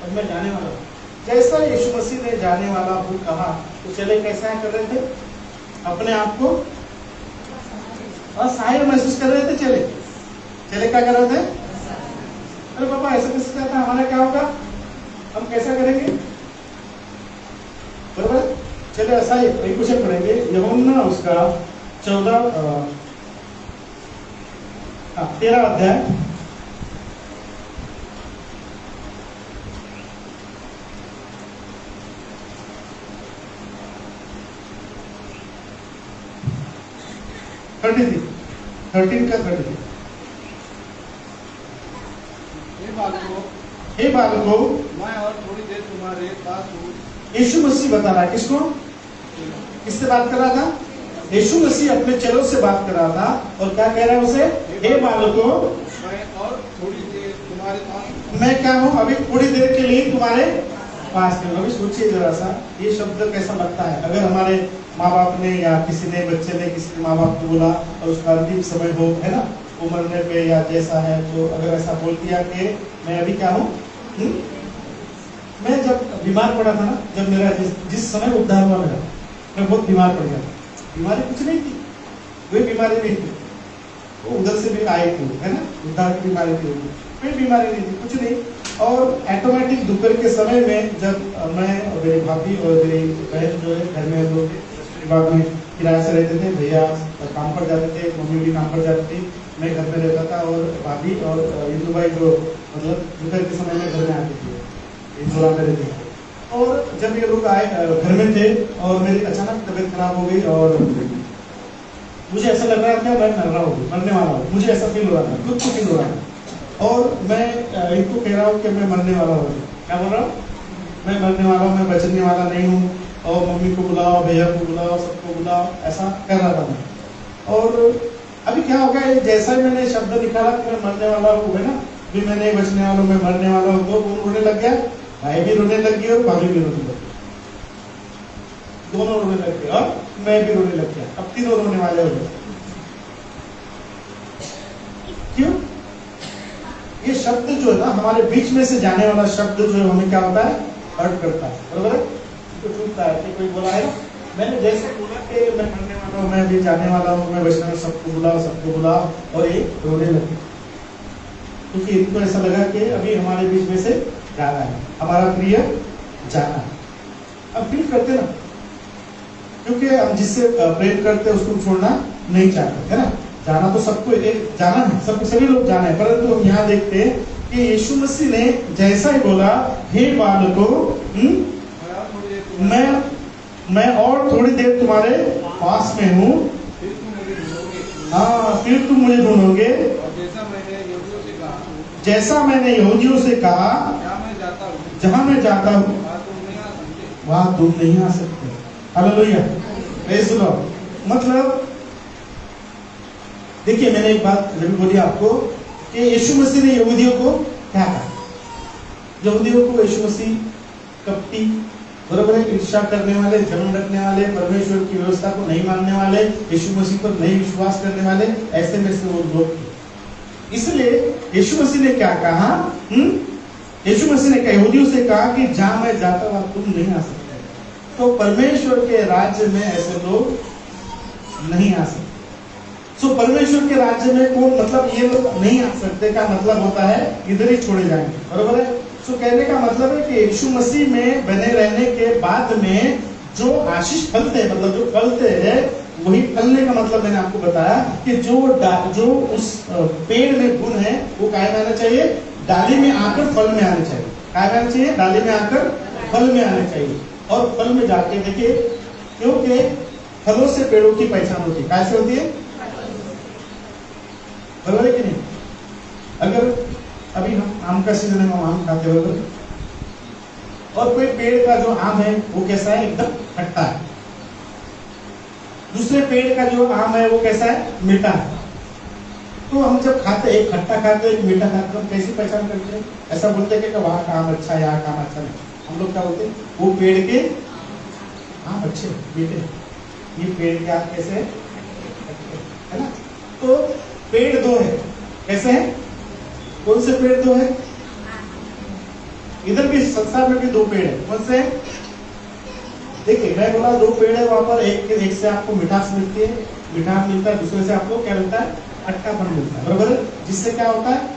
अब मैं जाने वाला हूँ। जैसा यीशु मसीह ने जाने वाला हूँ कहा तो चले कैसा कर रहे थे, अपने आप को असहाय महसूस कर रहे थे। चले क्या कर रहे थे? अरे पापा ऐसा कैसे कहता, हमारा क्या होगा, हम कैसा करेंगे, बराबर। चले असहाय एक क्वेश्चन पढ़ेंगे, यूहन्ना उसका 13 अध्याय 13 का 33। हे बालकों मैं और थोड़ी देर तुम्हारे पास हूँ। यीशु मसीह बता रहा है किसको, किससे बात कर रहा था? यीशु मसीह अपने चेलों से बात कर रहा था और क्या कह रहा है उसे, हे बालकों मैं और थोड़ी देर तुम्हारे पास, मैं क्या हूँ अभी थोड़ी देर के लिए तुम्हारे पास में। अभी सोचिए जरा सा ये शब्द कैसा लगता है अगर हमारे माँ बाप ने या किसी ने बच्चे ने किसी माँ बाप को बोला और उसका अंतिम समय हो, है ना, वो मरने पे या जैसा है, तो अगर ऐसा बोल दिया कि मैं अभी क्या हूँ। मैं जब बीमार पड़ा था ना, जब मेरा जिस समय उद्धार हुआ मेरा, मैं बहुत बीमार पड़ गया। बीमारी कुछ नहीं थी, कोई बीमारी नहीं थी, वो उधर से भी आई थी, है ना, उद्धार की बीमारी थी, कोई बीमारी नहीं थी, कुछ नहीं। और ऑटोमेटिक दोपहर के समय में जब मैं और मेरी भाभी और मेरी बहन जो है घर में हम लोग विभाग में किराए से रहते थे, भैया काम पर जाते थे, मम्मी भी काम पर जाती थी, मैं घर में रहता था और भाभी और इंदू भाई जो मतलब दोपहर के समय में घर में आती थी, इंदौरा में रहती थी। और जब ये लोग आए घर में थे और मेरी अचानक तबीयत खराब हो गई और मुझे ऐसा लग रहा था मैं मर रहा हूँ, मरने वाला हूँ, मुझे ऐसा फील हो रहा था, खुद को फील हो रहा था। और मैं इनको कह रहा हूँ कि मैं मरने वाला हूँ। क्या बोल रहा हूँ? मैं मरने वाला हूँ, मैं बचने वाला नहीं हूँ, और मम्मी को बुलाओ, भैया को बुलाओ, सबको बुलाओ, ऐसा कर रहा था मैं। और अभी क्या हो गया, जैसा ही मैंने शब्द निकाला कि मैं मरने वाला हूँ, है ना, भी मैं नहीं बचने वाला हूँ, मैं मरने वाला हूँ, तो वो रोने लग गया, भाई भी रोने लग गई और भाभी भी रोने लग गई, दोनों रोने लग गए और मैं भी रोने लग गया। अब तीनों रोने वाले हो गए। क्यों? ये शब्द जो है ना, हमारे बीच में से जाने वाला शब्द जो है हमें क्या होता है, हर्ट करता है, बरोबर है, तो टूटता है। कि कोई बोला है, मैंने जैसे बोला कि मैं मरने वाला हूँ, मैं भी जाने वाला हूँ, मैं बचने वाला, सबको बुलाओ, और ये रोने लगे क्योंकि इनको ऐसा लगा कि अभी हमारे बीच में से जाना है, हमारा प्रिय जाना है। अब फील करते ना, क्योंकि हम जिससे प्रेम करते हैं उसको छोड़ना नहीं चाहते, है ना। जाना तो सबको जाना है, सबको सभी लोग जाना है, परंतु हम यहाँ देखते हैं कि यीशु मसीह ने जैसा ही बोला, हे बालकों मैं और थोड़ी देर तुम्हारे पास में हूँ, हाँ फिर तुम मुझे ढूंढोगे, जैसा मैंने यहूदियों से कहा जहाँ मैं जाता हूँ वहाँ तुम नहीं आ सकते। Hallelujah, praise the Lord. मतलब देखिए, मैंने एक बात अभी बोली आपको कि यीशु मसीह ने यहूदियों को क्या कहा। यहूदियों को यीशु मसीह कपटी, बराबर है, ईर्ष्या करने वाले, जलन रखने वाले, परमेश्वर की व्यवस्था को नहीं मानने वाले, यीशु मसीह पर नहीं विश्वास करने वाले, ऐसे में से वो लोग थे। इसलिए यीशु मसीह ने क्या कहा? यीशु मसीह ने यहूदियों से कहा कि जहां मैं जाता हूं तुम नहीं आ सकते। तो परमेश्वर के राज्य में ऐसे लोग नहीं आ सकते। सो परमेश्वर के राज्य में कौन, मतलब ये लोग नहीं आ सकते का मतलब होता है इधर ही छोड़े जाएंगे, बरोबर है। सो कहने का मतलब है कि यीशु मसीह में बने रहने के बाद में जो आशीष फलते हैं, मतलब जो फलते हैं, वही फलने का मतलब मैंने आपको बताया कि जो उस पेड़ में गुण है वो काय में आना चाहिए, डाली में आकर फल में आने चाहिए। काय में आना चाहिए? डाली में आकर फल में आने चाहिए। और फल में जाके देखिए, क्योंकि फलों से पेड़ों की पहचान होती है। कैसे होती है? बराबर है कि नहीं? अगर अभी हम आम का सीजन है, हम आम खाते हो, और कोई पेड़ का जो आम है वो कैसा है? एकदम खट्टा है। दूसरे पेड़ का जो आम है वो कैसा है? मीठा है। तो हम जब खाते, एक खट्टा खाते एक मीठा खाते, हम कैसी पहचान करते हैं? ऐसा बोलते हैं कि वहां का आम अच्छा है, यहाँ का आम अच्छा नहीं। हम लोग क्या बोलते हैं? वो पेड़ के आम अच्छे मीठे, ये पेड़ के आम कैसे है ना? तो पेड़ दो है, कैसे है? कौन से पेड़ दो है? इधर भी संसार में भी दो पेड़ है। कौन से? देखिए मैं बोला दो पेड़ है, वहां पर एक से आपको मिठास मिलती है, मिठास मिलता है, दूसरे से आपको क्या मिलता है? खट्टापन मिलता है, बरोबर है। जिससे क्या होता है?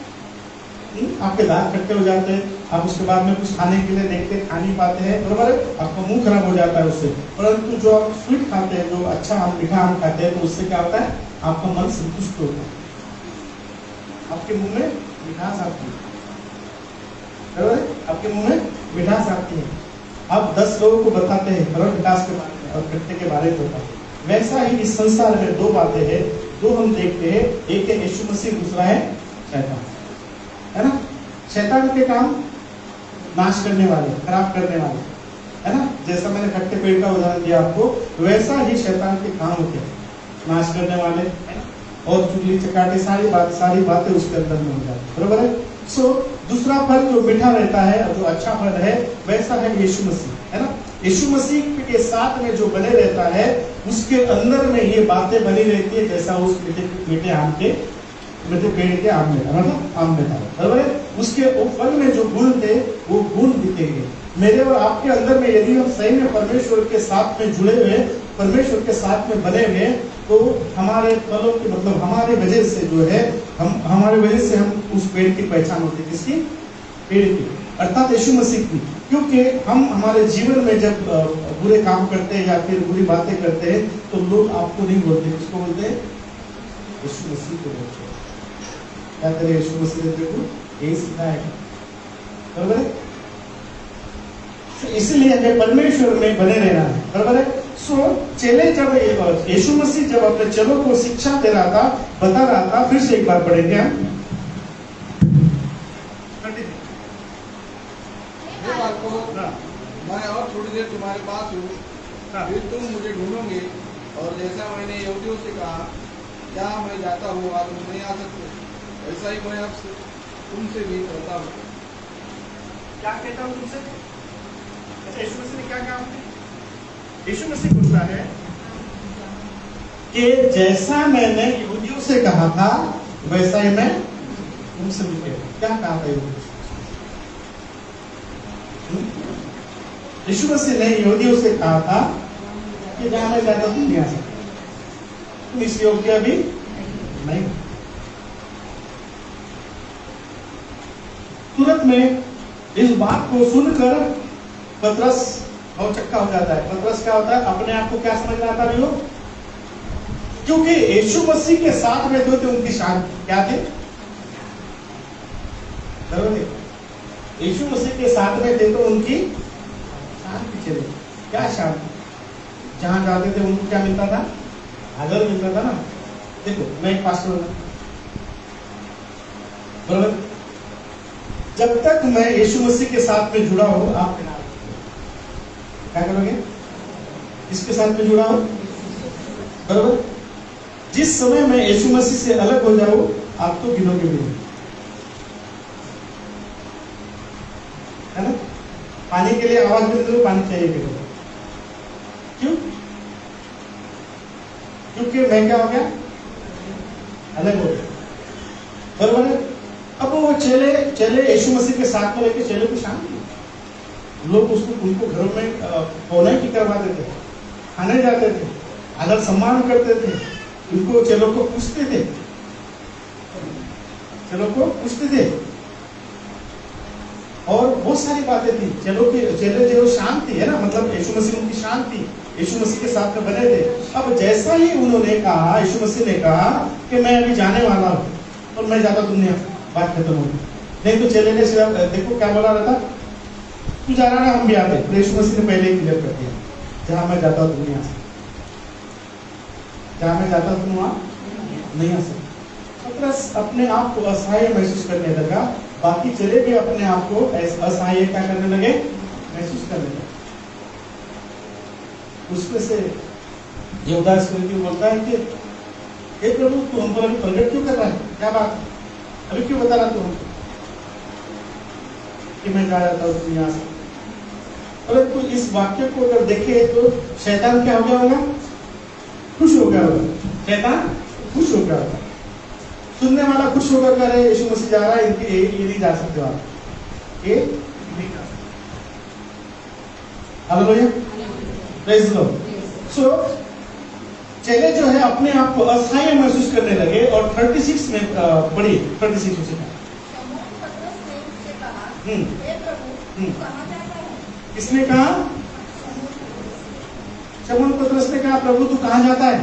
आपके दांत खट्टे हो जाते हैं, आप उसके बाद में कुछ खाने के लिए देखते खा नहीं पाते हैं, बरोबर है। आपका मुंह खराब हो जाता है उससे। परंतु जो आप स्वीट खाते हैं, जो अच्छा आम, मीठा आम खाते हैं, तो उससे क्या होता है? आपका मन संतुष्ट होता है, आपके मुंह में मिठास आती है, बरोबर है। आपके मुंह में मिठास आती है। आप 10 लोगों को बताते हैं बरोबर मिठास के बारे में और खट्टे के बारे में बताते हैं। वैसा ही इस संसार में दो बातें हैं, दो हम देखते हैं। एक है यीशु मसीह, दूसरा है शैतान, है ना। शैतान के काम नाश करने वाले, खराब करने वाले, है ना। जैसा मैंने खट्टे पेड़ का उदाहरण दिया आपको, वैसा ही शैतान के काम होते हैं, नाश करने वाले, है ना। और चुगली चकाटे सारी बातें उसके अंदर में हो जाती, बरोबर है। सो दूसरा फल जो मीठा रहता है और जो अच्छा फल है, वैसा है यीशु मसीह, है ना। यीशु मसीह के साथ में जो बने रहता है, उसके अंदर में ये बातें बनी रहती है, जैसा उस मीठे आम के, मीठे पेड़ के आम में, मतलब आम में था, बराबर है। उसके फल में जो गुण थे वो गुण दिखेंगे। मेरे और आपके अंदर में यदि हम सही में परमेश्वर के साथ में जुड़े हुए, परमेश्वर के साथ में बने हुए, तो हमारे फलों की, मतलब हमारे वजह से जो है, हमारे वजह से हम उस पेड़ की पहचान होती है। किसकी? पेड़ की, अर्थात यीशु मसीह की। क्योंकि हम हमारे जीवन में जब बुरे काम करते हैं या फिर बुरी बातें करते हैं, तो लोग आपको नहीं बोलते, किसको बोलते हैं? यीशु मसीह को बोलते हैं। क्या करे यीशु मसीह ने देखो यही सिखाया है, बराबर है। इसलिए हमें परमेश्वर में बने रहना है, बराबर है। सो चेले जब यीशु मसीह जब अपने चेलों को शिक्षा दे रहा था, बता रहा था, फिर से एक बार पढ़ेंगे हम। मैं और थोड़ी देर तुम्हारे पास हूँ, फिर तुम मुझे ढूंढोगे, और जैसा मैंने यहूदियों से कहा, क्या मैं जाता हूँ और तुम नहीं आ सकते, वैसा ही मैं अब तुमसे भी कहता हूँ। क्या कहता हूँ तुमसे? अच्छा, यीशु मसीह ने क्या कहा? यीशु मसीह बोलता है कि जैसा मैंने यहूदियों से कहा था, वैसा ही मैं तुमसे भी कहता। क्या कहा था यीशु मसीह ने? यहूदियों से कहा था कि जहां मैं जाता तुम नहीं आ सकते, तुम इस योग्य भी नहीं। तुरंत में इस बात को सुनकर पतरस और चक्का हो जाता है। पतरस क्या होता है? अपने आप को क्या समझ रहा था लोग? क्योंकि यीशु मसीह के साथ में थे, उनकी शान क्या थे? यीशु मसीह के साथ में थे तो उनकी शान पीछे थे। क्या शान? जहां जाते थे उनको क्या मिलता था? आदर मिलता था ना। देखो मैं एक पास्टर हूं, बराबर। जब तक मैं यीशु मसीह के साथ में जुड़ा हूं, आप क्या करोगे? इसके साथ में जुड़ा हूं, बराबर। जिस समय मैं यीशु मसीह से अलग हो जाऊं, आप तो गिनोगे भी नहीं, है ना। पानी के लिए आवाज भी दो, पानी चाहिए कि क्यों? क्योंकि मैं क्या हो गया? अलग हो गया। बराबर है। अब वो चेले यीशु मसीह के साथ में लेके चेले को शांति, लोग उसको उनको घरों में पौना की करवाते थे, खाने जाते थे, आदर सम्मान करते थे, उनको चेलों को पूछते थे, और बहुत सारी बातें थी। चेले जो शांति है ना, मतलब यीशु मसीह उनकी शांति, यीशु मसीह के साथ में बने थे। अब जैसा ही उन्होंने कहा, यीशु मसीह ने कहा कि मैं अभी जाने वाला हूँ और मैं जाता दुनिया, बात खत्म होगी। नहीं तो चेले ने देखो क्या बोला रहा था, तू जा रहा ना, हम भी आते। तो यीशु मसीह ने पहले ही क्लियर कर दिया, जहाँ मैं जाता हूँ दुनिया से, जहाँ मैं जाता हूँ तुम वहाँ नहीं आ सकते। पतरस अपने आप को असहाय महसूस करने लगा, बाकी चले भी अपने आप को असहाय क्या करने लगे, महसूस करने लगे। उसमें से यहूदा इस्करियोती बोलता है कि हे प्रभु, तू हमको अभी प्रकट क्यों कर रहा है, क्या बात है, अभी क्यों बता रहा तू हमको कि मैं जा रहा था दुनिया से। परंतु इस वाक्य को अगर देखे तो शैतान क्या हो गया होगा, खुश हो गया होगा, शैतान खुश हो गया होगा। सुनने वाला खुश होकर कह रहे यीशु मसीह जा रहा है, इनके ये नहीं जा सकते आप, ये नहीं जा सकते। Hallelujah, praise the Lord. So चेले जो है अपने आप को असहाय महसूस करने लगे। और 36 में पढ़िए, 36 से किसने कहा, शमौन पतरस ने कहा, प्रभु तू कहाँ जाता है?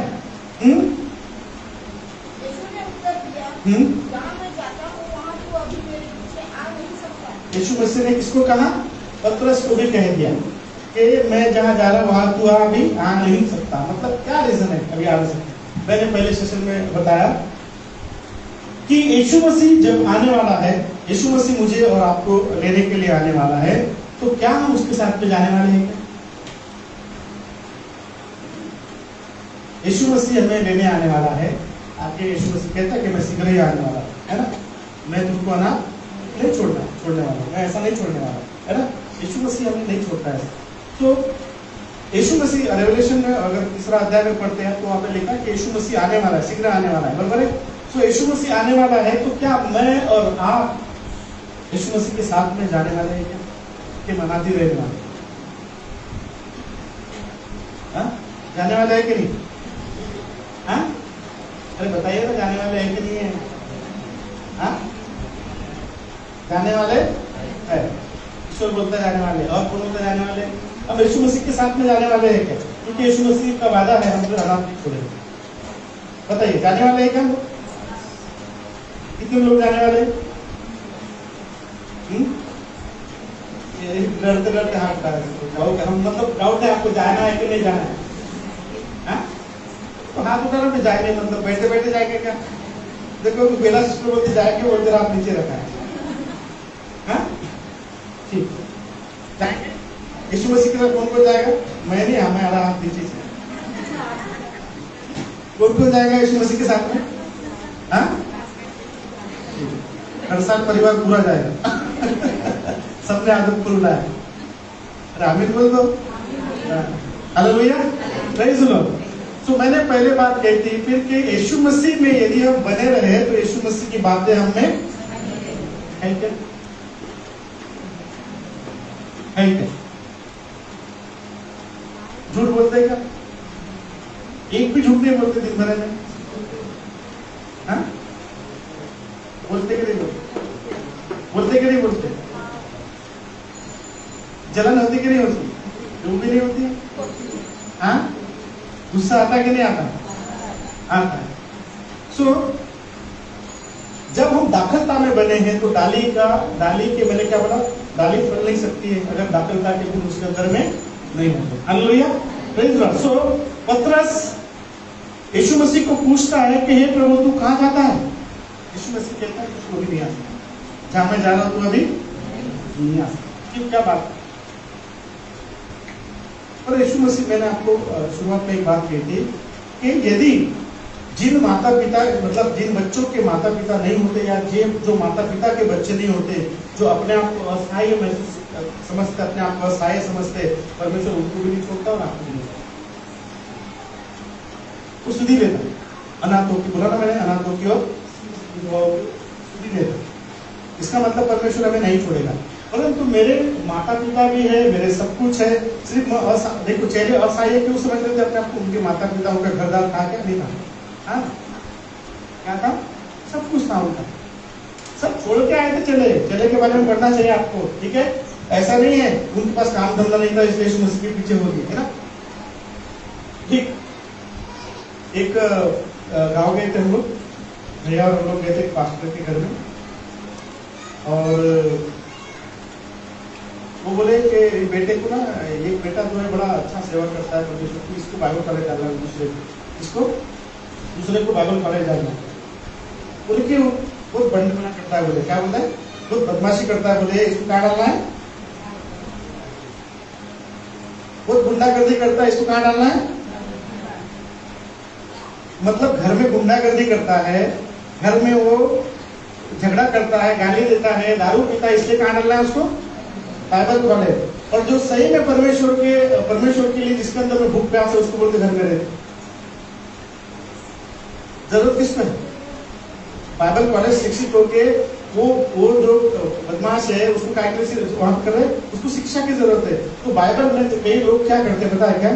यीशु मसीह ने किसको कहा, पतरस को भी कह दिया कि मैं जहाँ जा रहा हूँ वहां तू अभी आ नहीं सकता। मतलब क्या रीजन है, अभी आ नहीं सकता। मैंने पहले सेशन में बताया कि यीशु मसीह जब आने वाला है, यीशु मसीह मुझे और आपको लेने के लिए आने वाला है, तो क्या हम उसके साथ में जाने वाले हैं? यीशु मसीह हमें लेने आने वाला है। आगे यीशु मसीह कहता है कि मैं शीघ्र ही आने वाला है ना, मैं तुमको अनाथ नहीं छोड़ने वाला, मैं ऐसा नहीं छोड़ने वाला, है ना। यीशु मसीह हमें नहीं छोड़ता है। तो यीशु मसीह रेवलेशन में अगर तीसरा अध्याय में पढ़ते हैं तो वहाँ पे लिखा कि यीशु मसीह आने वाला है, शीघ्र आने वाला है, बराबर है। तो यीशु मसीह आने वाला है, तो क्या मैं और आप यीशु मसीह के साथ में जाने वाले हैं क्या, कि मनाती रहने वाले, जाने वाले है कि नहीं? हाँ, अरे बताइए ना, जाने वाले हैं कि नहीं है? हाँ, जाने वाले है। ईश्वर बोलता जाने वाले, और कौन बोलता जाने वाले? अब यीशु मसीह के साथ में जाने वाले हैं क्या? क्योंकि यीशु मसीह का वादा है, हम तो अनाथ नहीं छोड़ेंगे। बताइए, जाने वाले हैं क्या हम? कितने लोग जाने वाले? डरते डरते हाथ उठा रहे, हम मतलब डाउट है आपको जाना है कि नहीं जाना है? हाँ? तो हाथ उठा रहे जाएंगे, मतलब बैठे बैठे जाएंगे क्या? देखो बेला सिस्टर बोलते जाएंगे, बोलते आप नीचे रखा है। हाँ, ठीक, जाएंगे। यीशु मसीह के साथ कौन कौन जाएगा? मैं नहीं, हमें आ रहा हाथ नीचे से। कौन कौन जाएगा यीशु मसीह के साथ में? हाँ, हर साल परिवार पूरा जाएगा। सबने आदत को रुलाया, अरे आमीन बोल दो। Hallelujah, praise the Lord. तो मैंने पहले बात कही थी फिर कि यीशु मसीह में यदि हम बने रहे तो यीशु मसीह की बातें हमें है क्या? है क्या? झूठ बोलते क्या? एक भी झूठ नहीं बोलते दिन भर में? हाँ, बोलते कि नहीं बोलते? बोलते कि नहीं बोलते? जलन होती कि नहीं होती? जो भी नहीं होती। हाँ, गुस्सा आता कि नहीं आता? आता है। सो जब हम दाखलता में बने हैं तो डाली के मैंने क्या बोला, डाली फल नहीं सकती है अगर दाखलता के गुण उसके अंदर में नहीं होते। Hallelujah, praise the Lord. So Patras Yeshu मसीह को पूछता है कि हे प्रभु तू कहाँ जाता है? यीशु मसीह कहता है कुछ भी नहीं आ सकता, जहाँ मैं जा रहा हूँ तू अभी नहीं आ सकता। क्या बात? और यीशु मसीह, मैंने आपको शुरुआत में एक बात कही थी कि यदि जिन माता पिता, मतलब जिन बच्चों के माता पिता नहीं होते, या जो माता पिता के बच्चे नहीं होते, जो अपने आप को असहाय महसूस समझते, अपने आप को असहाय समझते, परमेश्वर उनको भी नहीं छोड़ता और आपको भी नहीं छोड़ता, वो सुधी लेता। अनाथों की बोला ना मैंने, अनाथों की और छुट्टी देगा। इसका मतलब परमेश्वर हमें नहीं छोड़ेगा। परंतु मेरे माता पिता भी है, मेरे सब कुछ है, सिर्फ देखो चेहरे असहाय क्यों समझ रहे थे अपने आप को? उनके माता पिता उनका घरदार था क्या? नहीं था। हाँ, क्या था? सब कुछ था उनका, सब छोड़ के आए थे। चले के बारे में पढ़ना चाहिए आपको, ठीक है? ऐसा नहीं है उनके पास काम धंधा नहीं था इसलिए यीशु मसीह के पीछे हो गए, है ना? ठीक। एक गांव गए थे हम लोग, भैया और हम लोग गए थे एक पास्टर के घर में, और वो बोले कि बेटे को ना, एक बेटा जो है बड़ा अच्छा सेवा करता है परमेश्वर की, इसको बाइबल कॉलेज डालना है, दूसरे को बाइबल कॉलेज डालना। बोले कि बहुत बंडपना करता है। बोले क्या बोलता है? बहुत बदमाशी करता है। बोले इसको कहाँ डालना है? बहुत गुंडागर्दी करता है, इसको कहाँ डालना है? मतलब घर में गुंडागर्दी करता है, घर में वो झगड़ा करता है, गाली देता है, दारू पीता है, इसलिए कहाँ डालना है उसको? Bible college. और जो सही में परमेश्वर के लिए जिसके अंदर में भूख प्यास है उसको बोलते घर में रहे। जरूरत किसमें है? बाइबल कॉलेज शिक्षित होके वो जो बदमाश है उसको क्या वहां कर रहे, उसको शिक्षा की जरूरत है। तो बाइबल में कई लोग क्या करते हैं पता है क्या?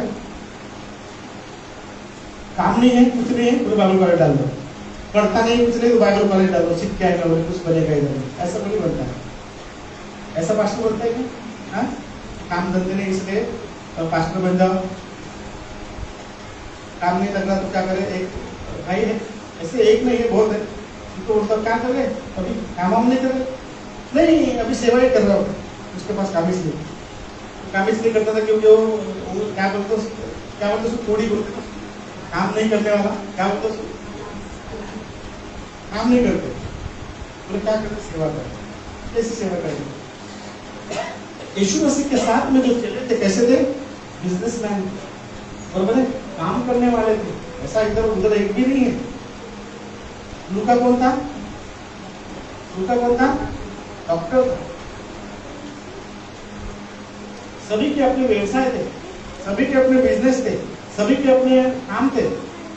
काम नहीं है, कुछ नहीं है, तो बाइबल कॉलेज डाल दो। पढ़ता नहीं कुछ नहीं तो बाइबल कॉलेज डाल दो, सीख के आएगा, कुछ बनेगा इधर। ऐसा नहीं बनता है। ऐसा पास्टर बोलता है क्या? हाँ, काम धंधे नहीं इसलिए पास्टर बन जाओ। काम नहीं लग रहा तो क्या करे? एक भाई है, ऐसे एक नहीं है, बहुत है। तो मतलब क्या कर रहे? अभी काम हम नहीं कर रहे, नहीं अभी सेवा ही कर रहा हूँ। उसके पास काम इसलिए करता था क्योंकि वो क्या बोलते थोड़ी बोलते, काम नहीं करने वाला, क्या बोलते काम नहीं करते। बोले क्या करते? सेवा करते। कैसी सेवा करेंगे? यीशु मसीह के साथ में जो चले थे कैसे थे? बिजनेसमैन, बराबर है, काम करने वाले थे। ऐसा इधर उधर एक भी नहीं है। लूका कौन था? डॉक्टर था। सभी के अपने व्यवसाय थे, सभी के अपने बिजनेस थे, सभी के अपने काम थे।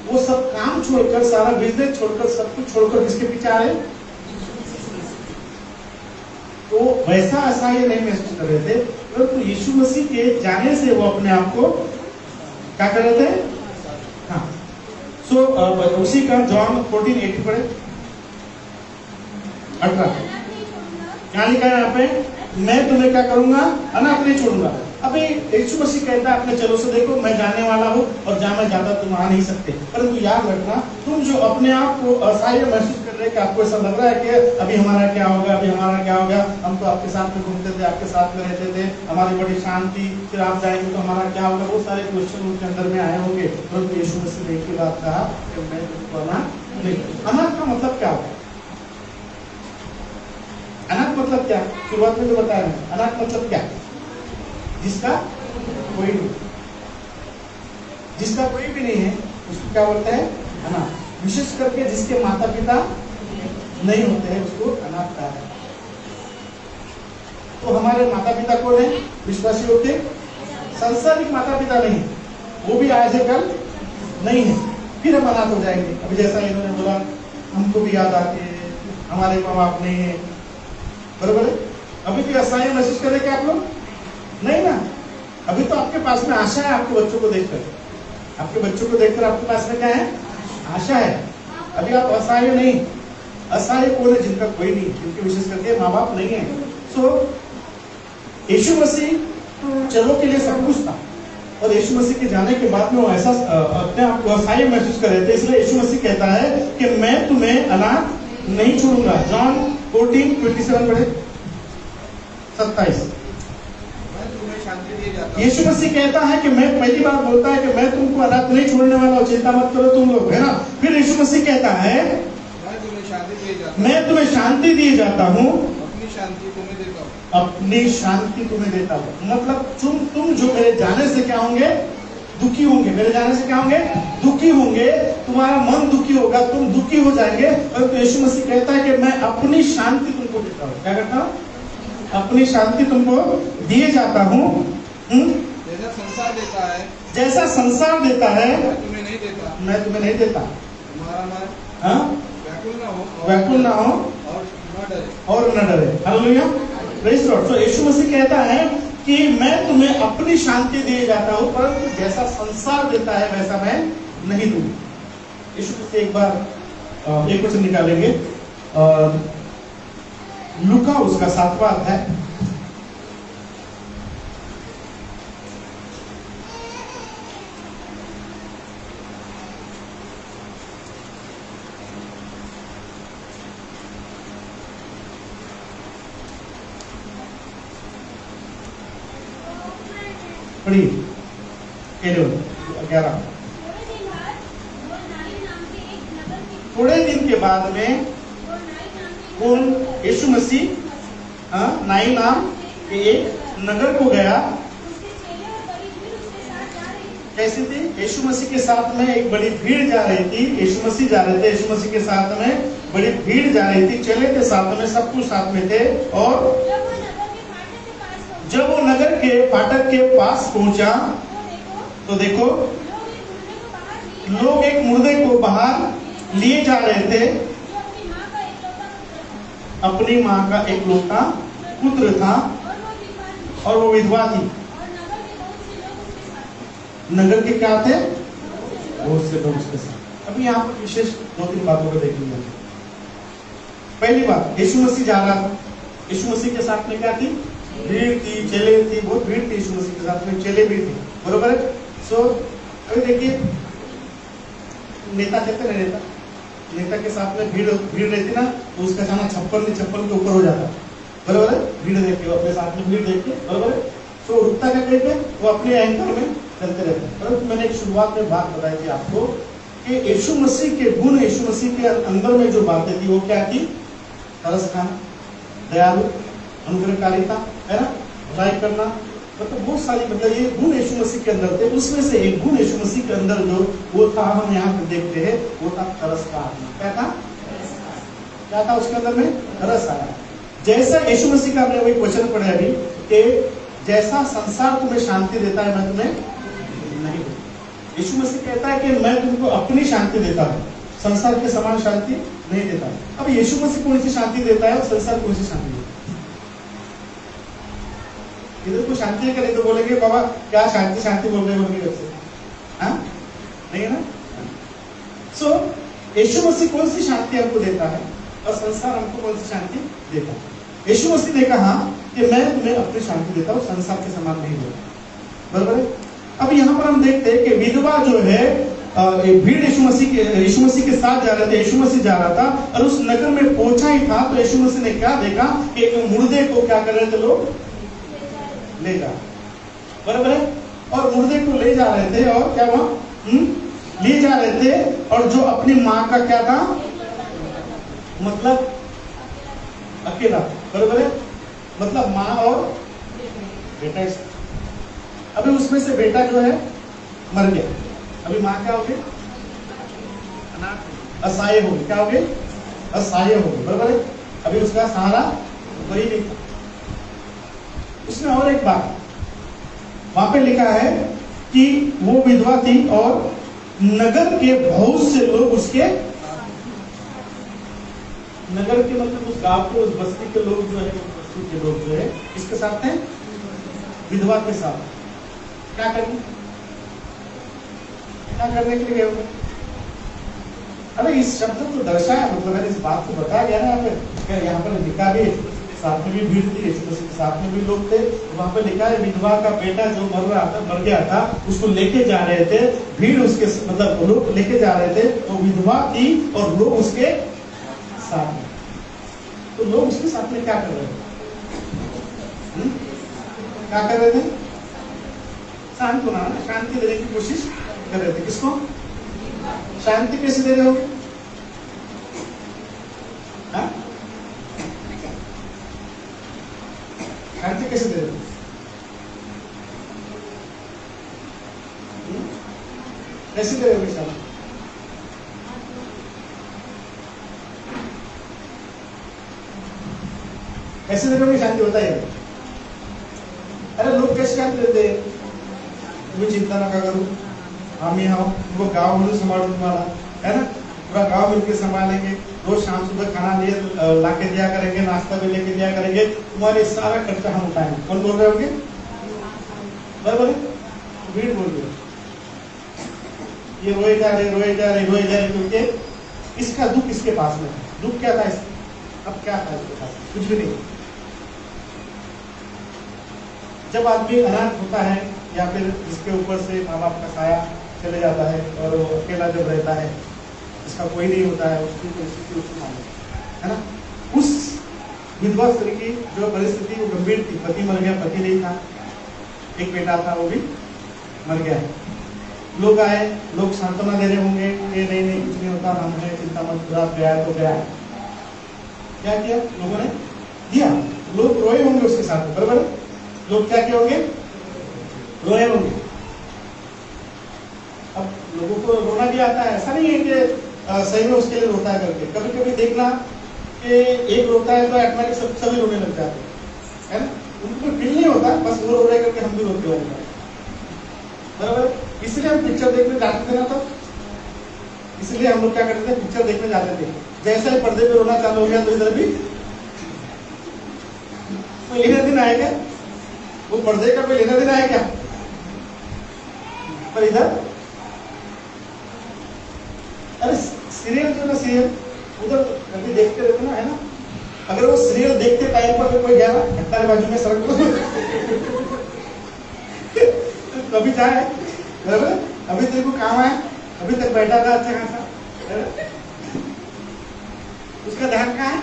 वो सब काम छोड़कर, सारा बिजनेस छोड़कर, सब कुछ छोड़कर किसके पीछे आ रहे? तो वैसा असहाय नहीं महसूस कर रहे थे, परंतु यीशु मसीह के जाने से वो अपने आप को क्या कर रहे थे? हाँ। सो उसी का जॉन 14:18 पढ़े, 18 क्या लिखा है यहाँ पे? मैं तुम्हें क्या करूंगा? अनाथ नहीं छोड़ूंगा। अभी यीशु मसीह कहता है अपने चलो से देखो मैं जाने वाला हूँ और जहाँ मैं जाता तुम आ नहीं सकते। परंतु याद रखना, तुम जो अपने आप को असहाय महसूस कर रहे कि आपको ऐसा लग रहा है कि अभी हमारा क्या होगा, हम तो आपके साथ में घूमते थे, आपके साथ में रहते थे, हमारी बड़ी शांति, फिर आप जाएंगे तो हमारा क्या होगा? बहुत सारे क्वेश्चन उनके अंदर में आए होंगे। परंतु यीशु मसीह ने एक ही बात कहा कि मैं तुमको अनाथ नहीं। अनाथ का मतलब क्या होगा? अनाथ मतलब क्या? शुरुआत में तो बताया मैं, अनाथ मतलब क्या? जिसका कोई नहीं, जिसका कोई भी नहीं है उसको क्या बोलते हैं? अनाथ। विशेष करके जिसके माता पिता नहीं होते हैं उसको अनाथ कहा है। तो हमारे माता पिता कौन है? विश्वासी होते, सांसारिक माता पिता नहीं, वो भी आज है कल नहीं है, फिर हम अनाथ हो जाएंगे। अभी जैसा इन्होंने बोला हमको भी याद आती है हमारे माँ बाप नहीं है, बरोबर है। अभी भी असहाय महसूस कर रहे क्या आप लोग? नहीं ना। अभी तो आपके पास में आशा है, आपके बच्चों को देखकर, आपके बच्चों को देखकर आपके पास में क्या है? आशा है। अभी आप असहाय नहीं। असहाय कौन है? जिनका कोई नहीं, जिनके विशेष करके माँ बाप नहीं है। सो यीशु मसीह चलो के लिए सब कुछ था, और यीशु मसीह के जाने के बाद में वो ऐसा अपने आप को असहाय महसूस कर रहे थे। इसलिए यीशु मसीह कहता है कि मैं तुम्हें अनाथ नहीं छोड़ूंगा। जॉन 14:27 पढ़े, 27। यीशु मसीह कहता है कि मैं, पहली बार बोलता है कि मैं तुमको अनाथ नहीं छोड़ने वाला हूँ, चिंता मत करो तुम लोग, है ना। फिर यीशु मसीह कहता है मैं तुम्हें शांति दिए जाता हूँ, अपनी शांति तुम्हें देता हूँ। मतलब तुम जो मेरे जाने से क्या होंगे? दुखी होंगे। मेरे जाने से क्या होंगे? दुखी होंगे। तुम्हारा मन दुखी होगा, तुम दुखी हो जाएंगे। और तो यीशु मसीह कहता है कि मैं अपनी शांति तुमको देता हूँ। क्या करता हूँ? अपनी शांति तुमको दिए जाता हूँ। जैसा संसार देता है, मैं तुम्हें नहीं देता। तुम्हारा मन व्याकुल ना हो और न डरे। और न डरे। Hallelujah, praise Lord. तो यीशु मसीह कहता है कि मैं तुम्हें अपनी शांति दे जाता हूं, परंतु जैसा संसार देता है वैसा मैं नहीं दूंगा। यीशु मसीह एक बार एक वचन निकालेंगे, लूका उसका 7वां अध्याय, पढ़िए 11। थोड़े दिन के बाद में कौन? यीशु मसीह नाइन नाम के एक नगर को गया। कैसे थी? यीशु मसीह के साथ में एक बड़ी भीड़ जा रही थी। यीशु मसीह जा रहे थे, यीशु मसीह के साथ में बड़ी भीड़ जा रही थी, चले थे साथ में, सब कुछ साथ में थे। और जब वो नगर के फाटक के पास पहुंचा तो देखो लोग एक मुर्दे को बाहर लिए जा रहे थे। अपनी माँ का इकलौता पुत्र था और वो विधवा थी। नगर के क्या थे? बहुत से लोग उसके साथ। अभी यहाँ पर विशेष 2-3 बातों को देखेंगे। पहली बात, यीशु मसीह जा रहा था। यीशु मसीह के साथ में क्या थी? भीड़ थी, चेले थी, बहुत भीड़ थी। यीशु मसीह के साथ में चेले भी थे, बरोबर है। सो अभी देखिए, नेता कहते हैं नेता के साथ में भीड़ रहती ना, तो उसका जाना छप्पन के ऊपर हो जाता, बरोबर है। भीड़ देख के, अपने साथ में भीड़ देख के, बरोबर है। तो रुकता क्या कहते, वो अपने एंकर में चलते रहते हैं। परंतु मैंने एक शुरुआत में बात बताई थी आपको कि यीशु मसीह के गुण, यीशु मसीह के अंदर में जो बातें थी वो क्या थी? तरस खाना, दयालु, अनुग्रहकारिता, है ना, भलाई करना, मतलब बहुत सारी, मतलब ये गुण यीशु मसीह के अंदर थे। उसमें से एक गुण यीशु मसीह के अंदर जो वो था, हम यहाँ पे देखते हैं, वो था तरस का आत्मा। क्या था उसके अंदर में? तरस आया। जैसा यीशु मसीह का हमने वही क्वेश्चन पढ़ा अभी कि जैसा संसार तुम्हें शांति देता है मैं तुम्हें नहीं देता। यीशु मसीह कहता है कि मैं तुमको अपनी शांति देता हूँ, संसार के समान शांति नहीं देता। अब यीशु मसीह कौन सी शांति देता है और संसार कौन सी शांति देता है? इधर को शांति करे तो बोलेंगे बाबा क्या शांति बोल रहे हो से, हाँ? नहीं है ना। सो यीशु मसीह कौन सी शांति हमको देता है और संसार हमको कौन सी शांति देता है? यीशु मसीह ने कहा कि मैं तुम्हें अपनी शांति देता हूँ, संसार के समान नहीं देता, बराबर है। अब यहाँ पर हम देखते हैं कि विधवा जो है, भीड़ यीशु मसीह के साथ जा रहे थे। यीशु मसीह जा रहा था और उस नगर में पहुंचा ही था तो यीशु मसीह ने क्या देखा कि एक मुर्दे को क्या कर रहे थे लोग? ले जा, बराबर है। और मुर्दे को ले जा रहे थे और क्या हुआ? ले जा रहे थे। और जो अपनी माँ का क्या था? मतलब अकेला, बराबर है। मतलब माँ और बेटा। अभी उसमें से बेटा जो है मर गया, अभी माँ क्या हो गई? असहाय हो गई। क्या हो गई? असहाय हो गई, बराबर है। अभी उसका सहारा कोई नहीं था। उसमें और एक बात वहां पे लिखा है कि वो विधवा थी और नगर के बहुत से लोग उसके, नगर के मतलब उस गांव के, उस बस्ती के लोग जो है, बस्ती के लोग जो है इसके साथ हैं, विधवा के साथ। क्या करने के लिए गए होंगे? अरे इस शब्द को दर्शाया, मतलब इस बात को बताया गया ना यहाँ पर लिखा भी, साथ में भी भीड़ थी, साथ में भी लोग थे। वहां पे लिखा है विधवा का बेटा जो मर गया था, उसको लेके जा रहे थे। भीड़ उसके, मतलब लोग लेके जा रहे थे, तो विधवा थी और लोग उसके साथ में। तो लोग उसके साथ में क्या कर रहे थे? क्या कर रहे थे? शांति देने की कोशिश कर रहे थे। किसको शांति कैसे दे रहे हो? शांति कैसे दे रहे हो? कैसे दे रहे हो शांति? कैसे दे रहे हो शांति? बताइए। अरे लोग कैसे शांति देते हैं? तुम्हें चिंता ना करो, हम यहाँ वो गाँव में संभालो तुम्हारा, है ना। पूरा गांव मिलकर संभालेंगे, रोज शाम सुबह खाना लिए ला के दिया करेंगे, नाश्ता भी लेके दिया करेंगे, तुम्हारे सारा खर्चा हम उठाएंगे। कौन बोल रहे होंगे? बोले भीड़ बोल रहे, ये रोए जा रहे क्योंकि इसका दुख इसके पास में है। दुख क्या था इसका? अब क्या था इसके पास? कुछ भी नहीं। जब आदमी अनाथ होता है या फिर जिसके ऊपर से माँ बाप का साया चले जाता है और वो अकेला जब रहता है, इसका कोई नहीं होता है, उसकी परिस्थिति उसको मालूम है ना। उस विधवा स्त्री की जो परिस्थिति वो गंभीर थी, पति मर गया, पति नहीं था, एक बेटा था वो भी मर गया है। लोग आए, लोग सांत्वना दे रहे होंगे कि नहीं कुछ नहीं होता, हम है, चिंता मत, रात गया है तो गया है। क्या किया लोगों ने? दिया। लोग रोए होंगे उसके साथ, बराबर? लोग क्या किए होंगे? रोए होंगे। अब लोगों को रोना भी आता है, ऐसा नहीं है कि सही में उसके लिए रोता है करके। कभी कभी देखना कि एक रोता है तो ऑटोमेटिक सभी रोने लग जाते हैं, है ना। उनको फील नहीं होता, बस वो रो रहे करके हम भी रोते होंगे, बराबर। इसलिए हम पिक्चर देखने जाते थे ना, तो इसलिए हम लोग क्या करते थे, पिक्चर देखने जाते थे। जैसे ही पर्दे पे रोना चालू हो गया तो इधर भी कोई लेना दिन आएगा, वो पर्दे का कोई लेना दिन आया क्या? पर इधर अरे सीरियल जो ना, सीरियल उधर कभी देखते रहते ना, है ना। अगर वो सीरियल देखते टाइम पर कोई गया ना घंटा के बाजू में सड़क तो कभी जाए, बराबर। अभी तेरे को काम है, अभी तक बैठा था अच्छा खासा, उसका ध्यान कहाँ है?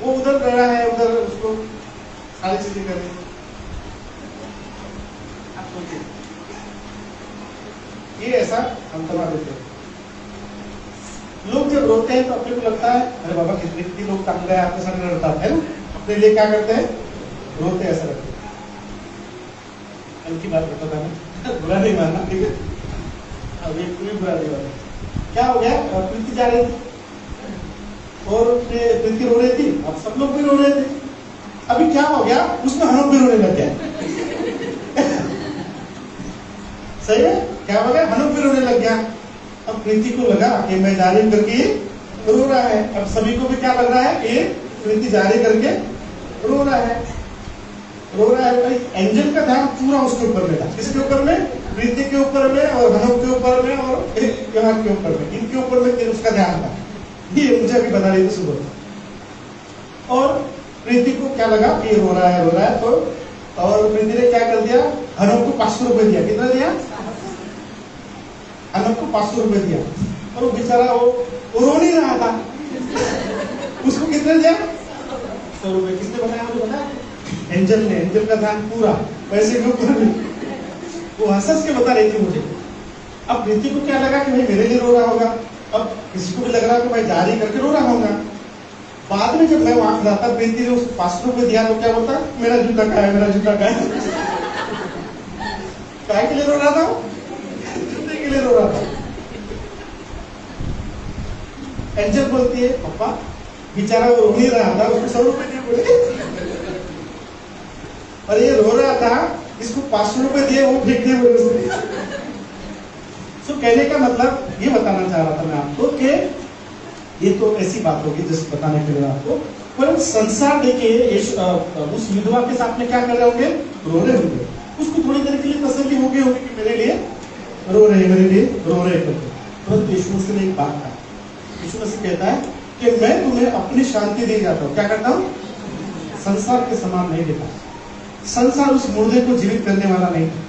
वो उधर रह रहा है, उधर उसको सारी चीजें कर रही है। आप सोचिए, ये ऐसा अंतमा देते हैं। लोग जब रोते हैं तो अपने को लगता है अरे बाबा कितनी लोग तंग गए, आपके सामने लड़ता है ना, अपने लिए क्या करते हैं? रोते ऐसा लगता है। इनकी बात बताता मैं, बुरा नहीं मानना, ठीक है? अब ये कोई बुरा नहीं मानना। क्या हो गया? प्रीति जा रही थी और प्रीति रो रही थी, अब सब लोग भी रो रहे थे। अभी क्या हो गया? उसमें हम लोग भी रोने लग गया। सही है? क्या हो गया? हम लोग भी रोने लग गया। अब प्रीति को लगा कि मैं जारी करके रो रहा है। अब सभी को भी क्या लग रहा है कि प्रीति जारी करके रो रहा है, रो रहा है। भाई एंजल का ध्यान पूरा उसके ऊपर में था। किसके ऊपर में? प्रीति के ऊपर में और हनोक के ऊपर में और यहाँ के ऊपर में, इनके ऊपर में उसका ध्यान था। ये मुझे अभी बता रही थी सुबह। और प्रीति को क्या लगा कि रो रहा है तो, और प्रीति ने क्या कर दिया? हनोक को 500 रुपए दिया। कितना दिया? हनोक को 500 रुपए दिया। और वो बेचारा वो रो नहीं रहा था, उसको कितने दिया? 100 रुपए। किसने बताया? मुझे बताया एंजल ने। एंजल का ध्यान पूरा पैसे के ऊपर में, वो हंस के बता रही थी मुझे। अब प्रीति को क्या लगा कि भाई मेरे लिए रो रहा होगा, अब किसी को भी लग रहा कि भाई जारी करके रो रहा होगा। बाद में जब मैं वहां खड़ा था, प्रीति ने उसको 500 रुपए दिया तो क्या बोलता? मेरा जूता कहाँ है, मेरा जूता कहाँ है? काय के लिए रो रहा था? जूते के लिए रो रहा था। एंजल बोलती है पापा बेचारा वो रो नहीं रहा था, उसको 100 रुपए दिए बोले, और ये रो रहा था, इसको 500 रुपए दिए, वो फेंक दिए बोले उसने। सो कहने का मतलब ये बताना चाह रहा था मैं आपको कि ये तो ऐसी बात होगी जिस बताने के लिए आपको, पर संसार देखिए उस विधवा के साथ में क्या कर रहे होंगे? रो रहे होंगे। उसको थोड़ी देर के लिए तसल्ली हो गई होगी कि मेरे लिए रो रहे करके। परंतु यीशु मसीह ने एक बात कहा। यीशु मसीह कहता है कि मैं तुम्हें अपनी शांति दे जाता हूँ। क्या करता हूँ? संसार के समान नहीं देता। संसार उस मुर्दे को जीवित करने वाला नहीं था।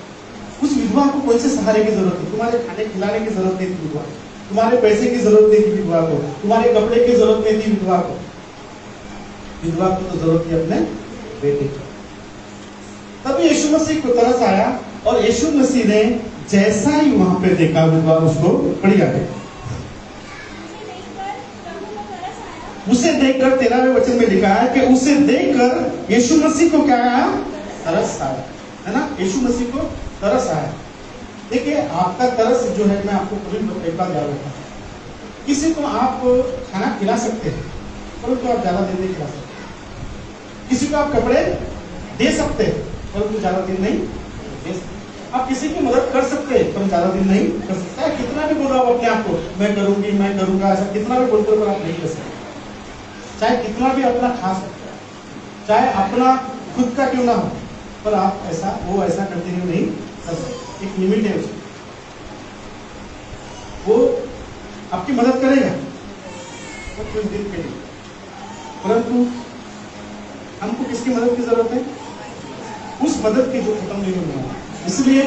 उस विधवा को कौन से सहारे की जरूरत है? तुम्हारे खाने खिलाने की जरूरत नहीं थी विधवा, तुम्हारे पैसे की जरूरत नहीं थी विधवा को, तुम्हारे कपड़े की जरूरत नहीं थी विधवा को। विधवा को तो जरूरत थी अपने बेटे की। तभी यीशु मसीह को तरस आया और यीशु मसीह ने जैसा ही वहां पे देखा विधवा, उसको बढ़िया देखा। उसे देखकर 13वें वचन में लिखा है कि उसे देखकर यीशु मसीह को क्या आया? तरस आया, है ना। यीशु मसीह को तरस आया। देखिए आपका तरस जो है, मैं आपको कभी एक बार याद रखता हूँ, किसी को आप खाना खिला सकते हैं परंतु आप ज्यादा दिन नहीं खिला सकते। किसी को आप कपड़े दे सकते हैं परंतु ज्यादा दिन नहीं दे सकते। आप किसी की मदद कर सकते हैं पर ज्यादा दिन नहीं कर सकते। चाहे कितना भी बोला अपने आप को मैं करूंगी मैं करूंगा, ऐसा कितना भी बोलते हो आप नहीं कर सकते। चाहे कितना भी अपना खा सकते हैं, चाहे अपना खुद का क्यों ना हो, पर आप ऐसा वो ऐसा कंटिन्यू नहीं कर सकते। एक लिमिट है उसकी। वो आपकी मदद करेगा तो कुछ दिन के लिए, परंतु हमको किसकी मदद की जरूरत है? उस मदद की जो खत्म नहीं होने वाला। इसलिए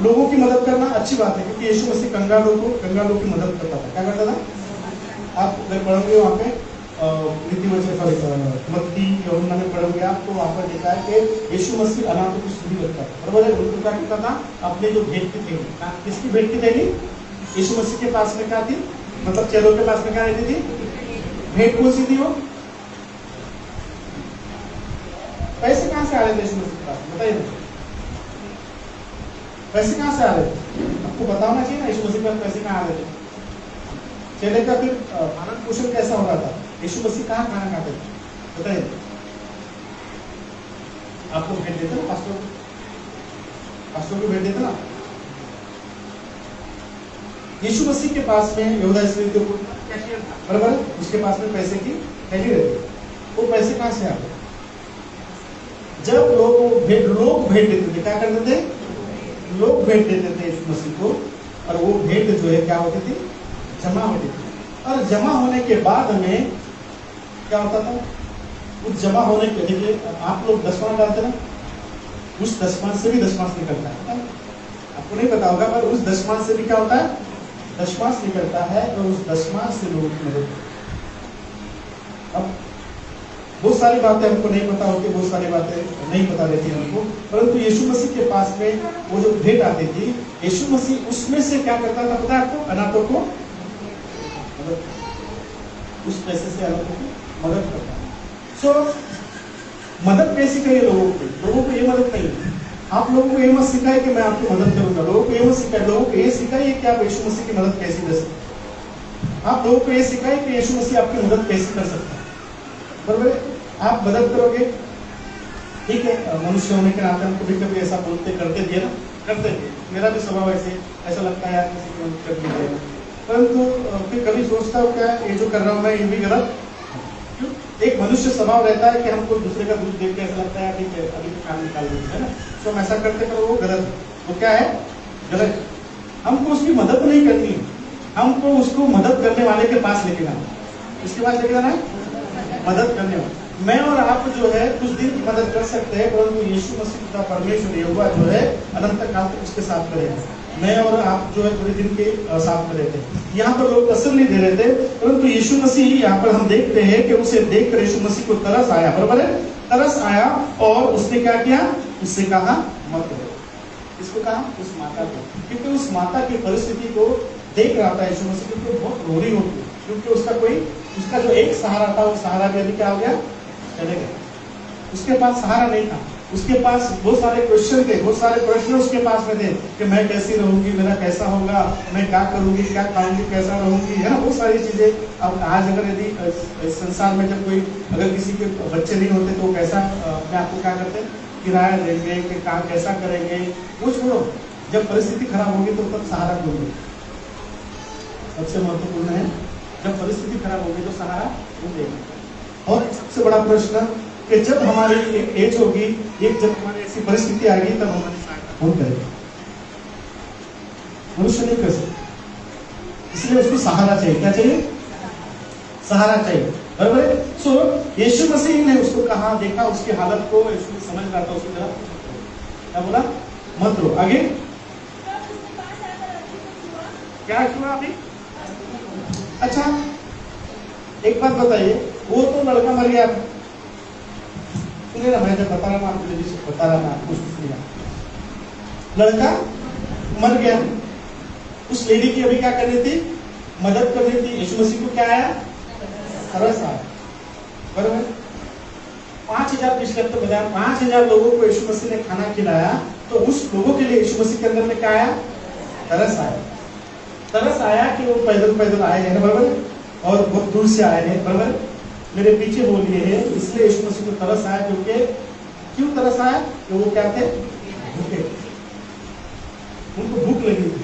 लोगों की मदद करना अच्छी बात है, क्योंकि यीशु मसीह कंगालों की मदद करता था। क्या करता था? आप अगर पढ़ोगे वहाँ पे नीति वचन मत्ती यूहन्ना में पढ़ोगे आप, तो वहाँ पर लिखा है कि यीशु मसीह अनाथों की सुधि रखता था। बराबर है? उनको क्या करता था? अपने जो भेंट की थैली, किसकी भेंट की थैली? यीशु मसीह के पास में क्या थी? मतलब चेलों के पास में क्या रहती थी? भेंट कौन सी थी वो? पैसे कहाँ से आ रहे थे यीशु मसीह के पास? बताइए, पैसे कहाँ से आ रहे थे? आपको बताना चाहिए ना, यीशु मसीह के पास पैसे कहाँ आ रहे थे? चेले का फिर पालन पोषण कैसा हो रहा था? यीशु मसीह कहाँ खाना खाते थे? बताइए। आप लोग भेंट देते ना पास्टर को भेंट देते ना। यीशु मसीह के पास में यहूदा इस्करियोती को कैशियर था, बराबर? उसके पास में पैसे की थैली रहती। वो पैसे कहाँ से आते? जब लोग भेंट देते थे, क्या करते थे? लोग भेंट देते थे यीशु मसीह को, और वो भेंट जो है क्या होती थी? जमा होती थी। और जमा होने के बाद में क्या होता था? उस जमा होने के, देखिए आप लोग दशमांश डालते ना, उस दशमांश से भी दशमांश निकलता है। आपको नहीं पता होगा, पर उस दशमांश से भी क्या होता है? दशमांश निकलता है, और उस दशमांश से लोगों की मदद। अब बहुत सारी बातें हमको नहीं पता होती, बहुत सारी बातें नहीं पता रहती हमको, परंतु यीशु मसीह के पास में वो जो भेंट आती थी, यीशु मसीह उसमें से क्या करता था पता है आपको? अनाथों को मदद, उस पैसे से अनाथों को मदद करता है। सो मदद कैसी करिए लोगों को ये मदद नहीं। आप लोगों को ये मत सिखाए कि मैं आपकी मदद करूंगा, लोगों को ये मत सिखाए, लोगों को ये सिखाइए कि आप यीशु मसीह की मदद कैसे कर सकते। आप लोगों को ये सिखाए कि यीशु मसीह आपकी मदद कैसे कर सकता है। बराबर? आप मदद करोगे, ठीक है, मनुष्य होने के नाते हम कभी कभी ऐसा बोलते करते थे ना, करते थे, मेरा भी स्वभाव ऐसा लगता है यार किसी की मदद कर दीजिए, परंतु फिर कभी सोचता हूँ क्या ये जो कर रहा हूँ मैं ये भी गलत। क्यों? एक मनुष्य स्वभाव रहता है कि हमको दूसरे का दुख देख के ऐसा लगता है ठीक है अभी काम निकाल देते है ना, तो हम ऐसा करते करो, वो गलत है। वो क्या है? गलत। हमको उसकी मदद नहीं करनी है, हमको उसको मदद करने वाले के पास लेके जाना। इसके पास लेके जाना है मदद करने वाले। मैं और आप जो है कुछ दिन की मदद कर सकते हैं, परंतु यीशु मसीह का परमेश्वर यहोवा जो है अनंत काल तक उसके साथ करेगा। मैं और आप जो है थोड़े दिन के साथ में रहते हैं। यहाँ पर लोग असर नहीं दे रहे थे, परंतु यीशु मसीह यहाँ पर हम देखते हैं कि उसे देखकर यीशु मसीह को तरस आया। बराबर है? तरस आया, और उसने क्या किया? उससे कहा मत रो। इसको कहा? उस माता को, क्योंकि उस माता की परिस्थिति को देख रहा था यीशु मसीह को, बहुत रो रही होती, क्योंकि उसका जो एक सहारा था वो सहारा भी अभी क्या हो गया? चले गए। उसके पास सहारा नहीं था, उसके पास बहुत सारे क्वेश्चन थे, बहुत सारे प्रश्न उसके पास में थे कि मैं कैसी रहूंगी, मेरा कैसा होगा, मैं क्या करूंगी, क्या खाऊंगी, कैसा रहूंगी, है ना, बहुत सारी चीजें। अब आज अगर यदि संसार में जब अगर किसी के बच्चे नहीं होते तो कैसा अपने आपको क्या करते, किराया देंगे कि काम कैसा करेंगे, वो छोड़ो, जब परिस्थिति खराब होगी तो तब सहारा ढूंढो। सबसे महत्वपूर्ण है, जब परिस्थिति खराब होगी तो सहारा ढूंढेंगे। और सबसे बड़ा प्रश्न कि जब हमारी एक एज होगी, जब हमारी ऐसी परिस्थिति आएगी, तब हमारी सहायता कौन करेगा? मनुष्य नहीं कर सकता, इसलिए उसको सहारा चाहिए। क्या चाहिए? सहारा चाहिए। बराबर है? सो यीशु मसीह ने उसको कहा, देखा उसकी हालत को, यीशु समझ रहा था उसकी तरफ, क्या बोला? मत रो। आगे क्या हुआ अभी? अच्छा एक बात बताइए, वो तो लड़का मर गया था, सुनिए ना, मैं जब बता रहा हूँ आपको, बता रहा मैं आपको, सुनिए, लड़का मर गया, उस लेडी की अभी क्या करनी थी? मदद करनी थी। यीशु मसीह को क्या आया? तरस आया। बराबर? 5000 पिछले हफ्ते बताया, 5000 लोगों को यीशु मसीह ने खाना खिलाया, तो उस लोगों के लिए यीशु मसीह के अंदर में क्या आया? तरस आया। तरस आया कि वो पैदल आए हैं, बराबर, और बहुत दूर से आए हैं, बराबर, मेरे पीछे बोलिए है, इसलिए यीशु मसीह को तरस आया। क्योंकि क्यों तरस आया? कि वो क्या थे? भूखे। उनको भूख लगी थी।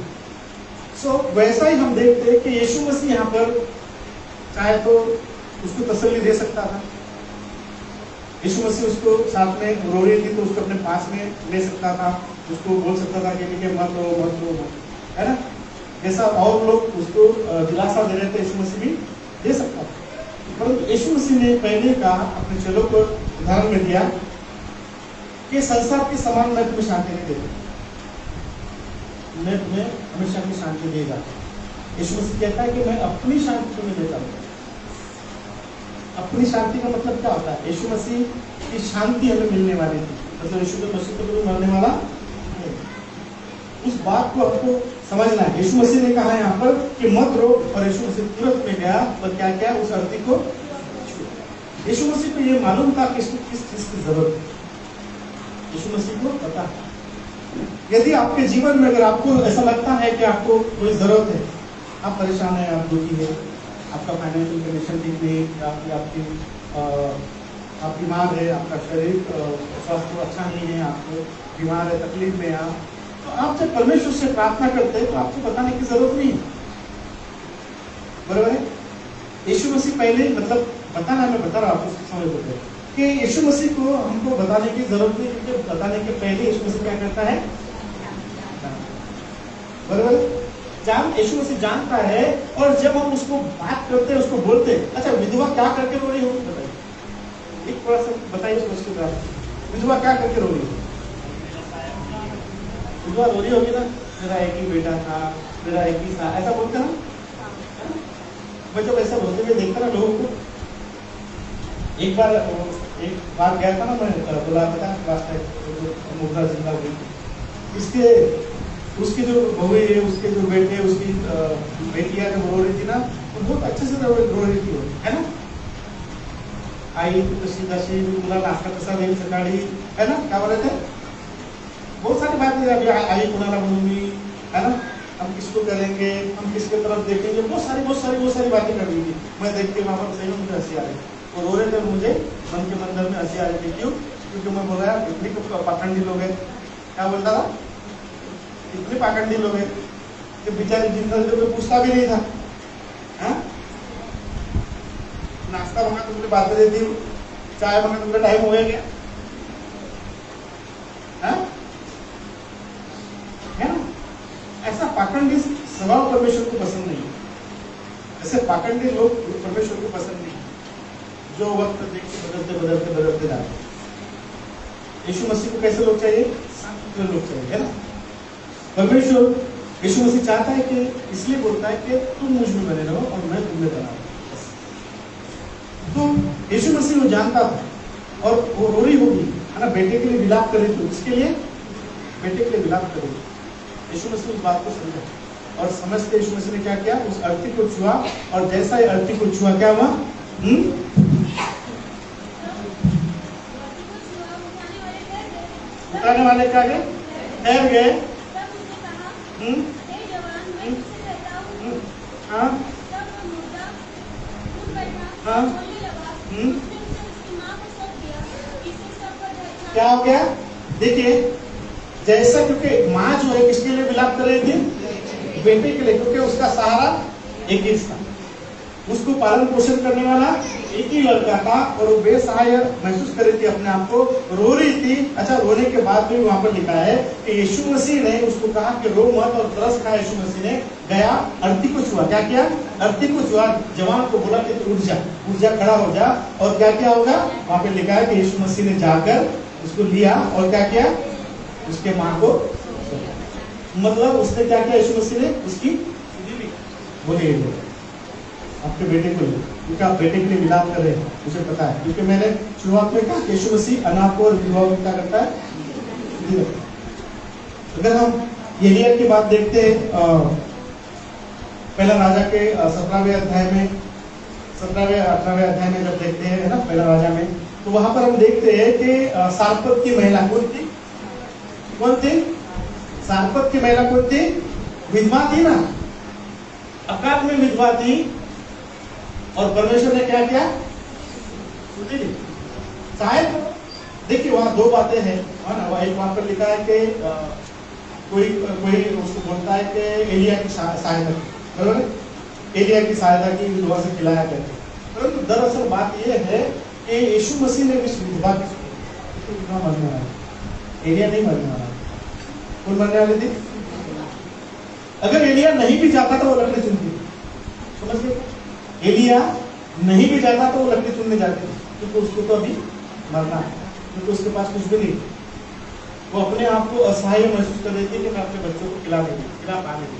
सो वैसा ही हम देखते हैं कि यीशु मसीह यहाँ पर चाहे तो उसको तसल्ली दे सकता था। यीशु मसीह उसको साथ में रो रही थी तो उसको अपने पास में ले सकता था, उसको बोल सकता था कि मत रो मत रो, है ना। जैसा और लोग उसको दिलासा दे रहे थे, यीशु मसीह भी दे सकता था। परंतु यीशु मसीह ने पहले का अपने चेलों को उदाहरण में दिया कि संसार के समान मैं तुम्हें शांति नहीं देता, मैं तुम्हें हमेशा की शांति देगा। यीशु मसीह कहता है कि मैं अपनी शांति तुम्हें देता हूँ। अपनी शांति का मतलब क्या होता है? यीशु मसीह की शांति हमें मिलने वाली थी, मतलब यीशु मसीह को कोई मरने वाला नहीं। उस बात को हमको समझना है। यीशु मसीह ने कहा यहाँ पर कि मत रो, और यीशु मसीह तुरंत में गया और क्या क्या उस अर्थी को छुआ। यीशु मसीह को ये मालूम था कि इसको किस चीज की जरूरत है। यीशु मसीह को पता है। यदि आपके जीवन में अगर आपको ऐसा लगता है कि आपको कोई जरूरत है, आप परेशान है, आप दुखी है, आपका फाइनेंशियल कंडीशन ठीक नहीं, आप बीमार है, आपका शरीर स्वास्थ्य अच्छा नहीं है, आपको बीमार है, तकलीफ में आप, तो आप जब परमेश्वर से प्रार्थना करते हैं तो आपको बताने की जरूरत नहीं है, बराबर है। यीशु मसीह पहले मतलब बताना, मैं बता रहा हूँ आपको समझ होते हैं कि यीशु मसीह को हमको बताने की जरूरत नहीं, क्योंकि बताने के पहले यीशु मसीह क्या करता है, बराबर। यीशु मसीह जानता है, और जब हम उसको बात करते हैं, उसको बोलते हैं, अच्छा विधवा क्या करके रो रही होगी बताइए, एक थोड़ा सा बताइए उसके बाद, विधवा क्या करके रो रही होगी? विधवा रो रही होगी ना, मेरा एक ही बेटा था, मेरा एक ही था, ऐसा बोलते ना। मैं जब ऐसा बोलते हुए देखता ना लोगों को, एक बार गया था ना, मैं बोला था मुद्रा जिंदा हुई, इसके उसकी जो बहू है, उसके जो बेटे, उसकी बेटियां जो रो रही थी ना, तो बहुत अच्छे से रो रही थी, है ना। आई तशी तशी तुला नाश्ता कसा देईल सकाळी, है ना, क्या बोल रहे थे, बहुत सारी बातें अभी आई कुणाला बनूंगी, है ना, हम किसको करेंगे, हम किसके तरफ देखेंगे, बहुत सारी बातें कर रही थी। मैं देख के वहां पर सही में मुझे हंसी आ रही, वो रो रहे थे, मुझे मन के मंदिर में हंसी आ रही थी। क्यों? क्योंकि मैं बोल रहा इतनी पाखंडी लोग हैं, क्या बोलता था, इतने पाखंडी लोग हैं कि बेचारे जिंदा थे कोई पूछता भी नहीं था, है? नाश्ता मंगा तुमने बातें देती हूँ, चाय मंगा तुमका टाइम हो गया क्या, है ना। ऐसा पाखंडी स्वभाव परमेश्वर को पसंद नहीं है। ऐसे पाखंडी लोग परमेश्वर को पसंद नहीं, जो वक्त देख के बदलते जाते। यीशु मसीह को कैसे लोग चाहिए? शांत लोग चाहिए, है ना। परमेश्वर यीशु मसीह चाहता है कि, इसलिए बोलता है कि तुम मुझ में बने रहो और मैं तुम में बना रहूं। तो यीशु मसीह वो जानता था, और वो रो रही होगी, है ना, बेटे के लिए विलाप कर रही थी, उसके लिए बेटे के लिए विलाप कर रही थी। यीशु मसीह उस बात को समझा, और समझते यीशु मसीह ने क्या किया, उस अर्थी को छुआ, और जैसा ही अर्थी को छुआ क्या हुआ, उठाने वाले क्या गए, ठहर गए। क्या हो गया? देखिए, जैसा, क्योंकि माँ जो है किसके लिए विलाप कर रही थी, बेटे के लिए, क्योंकि उसका सहारा एक ही था, उसको पालन पोषण करने वाला एक ही लड़का था, और वो बेसहाय महसूस कर रही थी अपने आप को, रो रही थी। अच्छा, रोने के बाद भी वहां पर लिखा है कि यीशु मसीह ने उसको कहा कि रो मत, और तरस खाया। यीशु मसीह ने गया, अर्थी को छुआ, क्या किया, अर्थी को छुआ, जवान को बोला कि तू उठ जा, खड़ा हो जा, और क्या क्या होगा, वहां पर लिखा है कि यीशु मसीह ने जाकर उसको लिया, और क्या किया, उसके माँ को, मतलब उसने क्या किया, यीशु मसीह ने उसकी बोले आपके बेटे को, क्योंकि आप बेटे के लिए विलाप कर रहे हैं, मुझे पता है, क्योंकि मैंने शुरुआत में कहा कि यीशु मसीह अनाथ और विधवा को क्या करता है। अगर हम एलिय्याह की बात देखते हैं, पहला राजा के 17वें अध्याय में, 17वें 18वें अध्याय में जब देखते हैं, है ना, पहला राजा में, तो वहां पर हम देखते हैं कि सारपत की महिला कौन थी, सारपत की महिला कौन थी, विधवा थी ना, अकाल में विधवा थी, और परमेश्वर ने क्या किया, शायद देखिए वहां दो बातें हैं, है ना। एक वहां पर लिखा है कि कोई कोई उसको बोलता है कि एलिया की सहायता की, बराबर है? एलिया की सहायता की, विधवा से खिलाया करके। परंतु दरअसल बात यह है कि यीशु मसीह ने इस विधवा की विधवा मरने वाला, एलिया नहीं मरने वाला। कौन मरने वाले थे? अगर एलिया नहीं भी जाता तो वो लकड़ी चुनती, समझ गए? एलिया नहीं भी जाता तो वो लकड़ी चुनने जाते, क्योंकि उसको तो अभी मरना है, क्योंकि उसके पास कुछ भी नहीं। वो अपने आप को असहाय महसूस कर रही थी कि मैं अपने बच्चों को खिला पाने दूँ।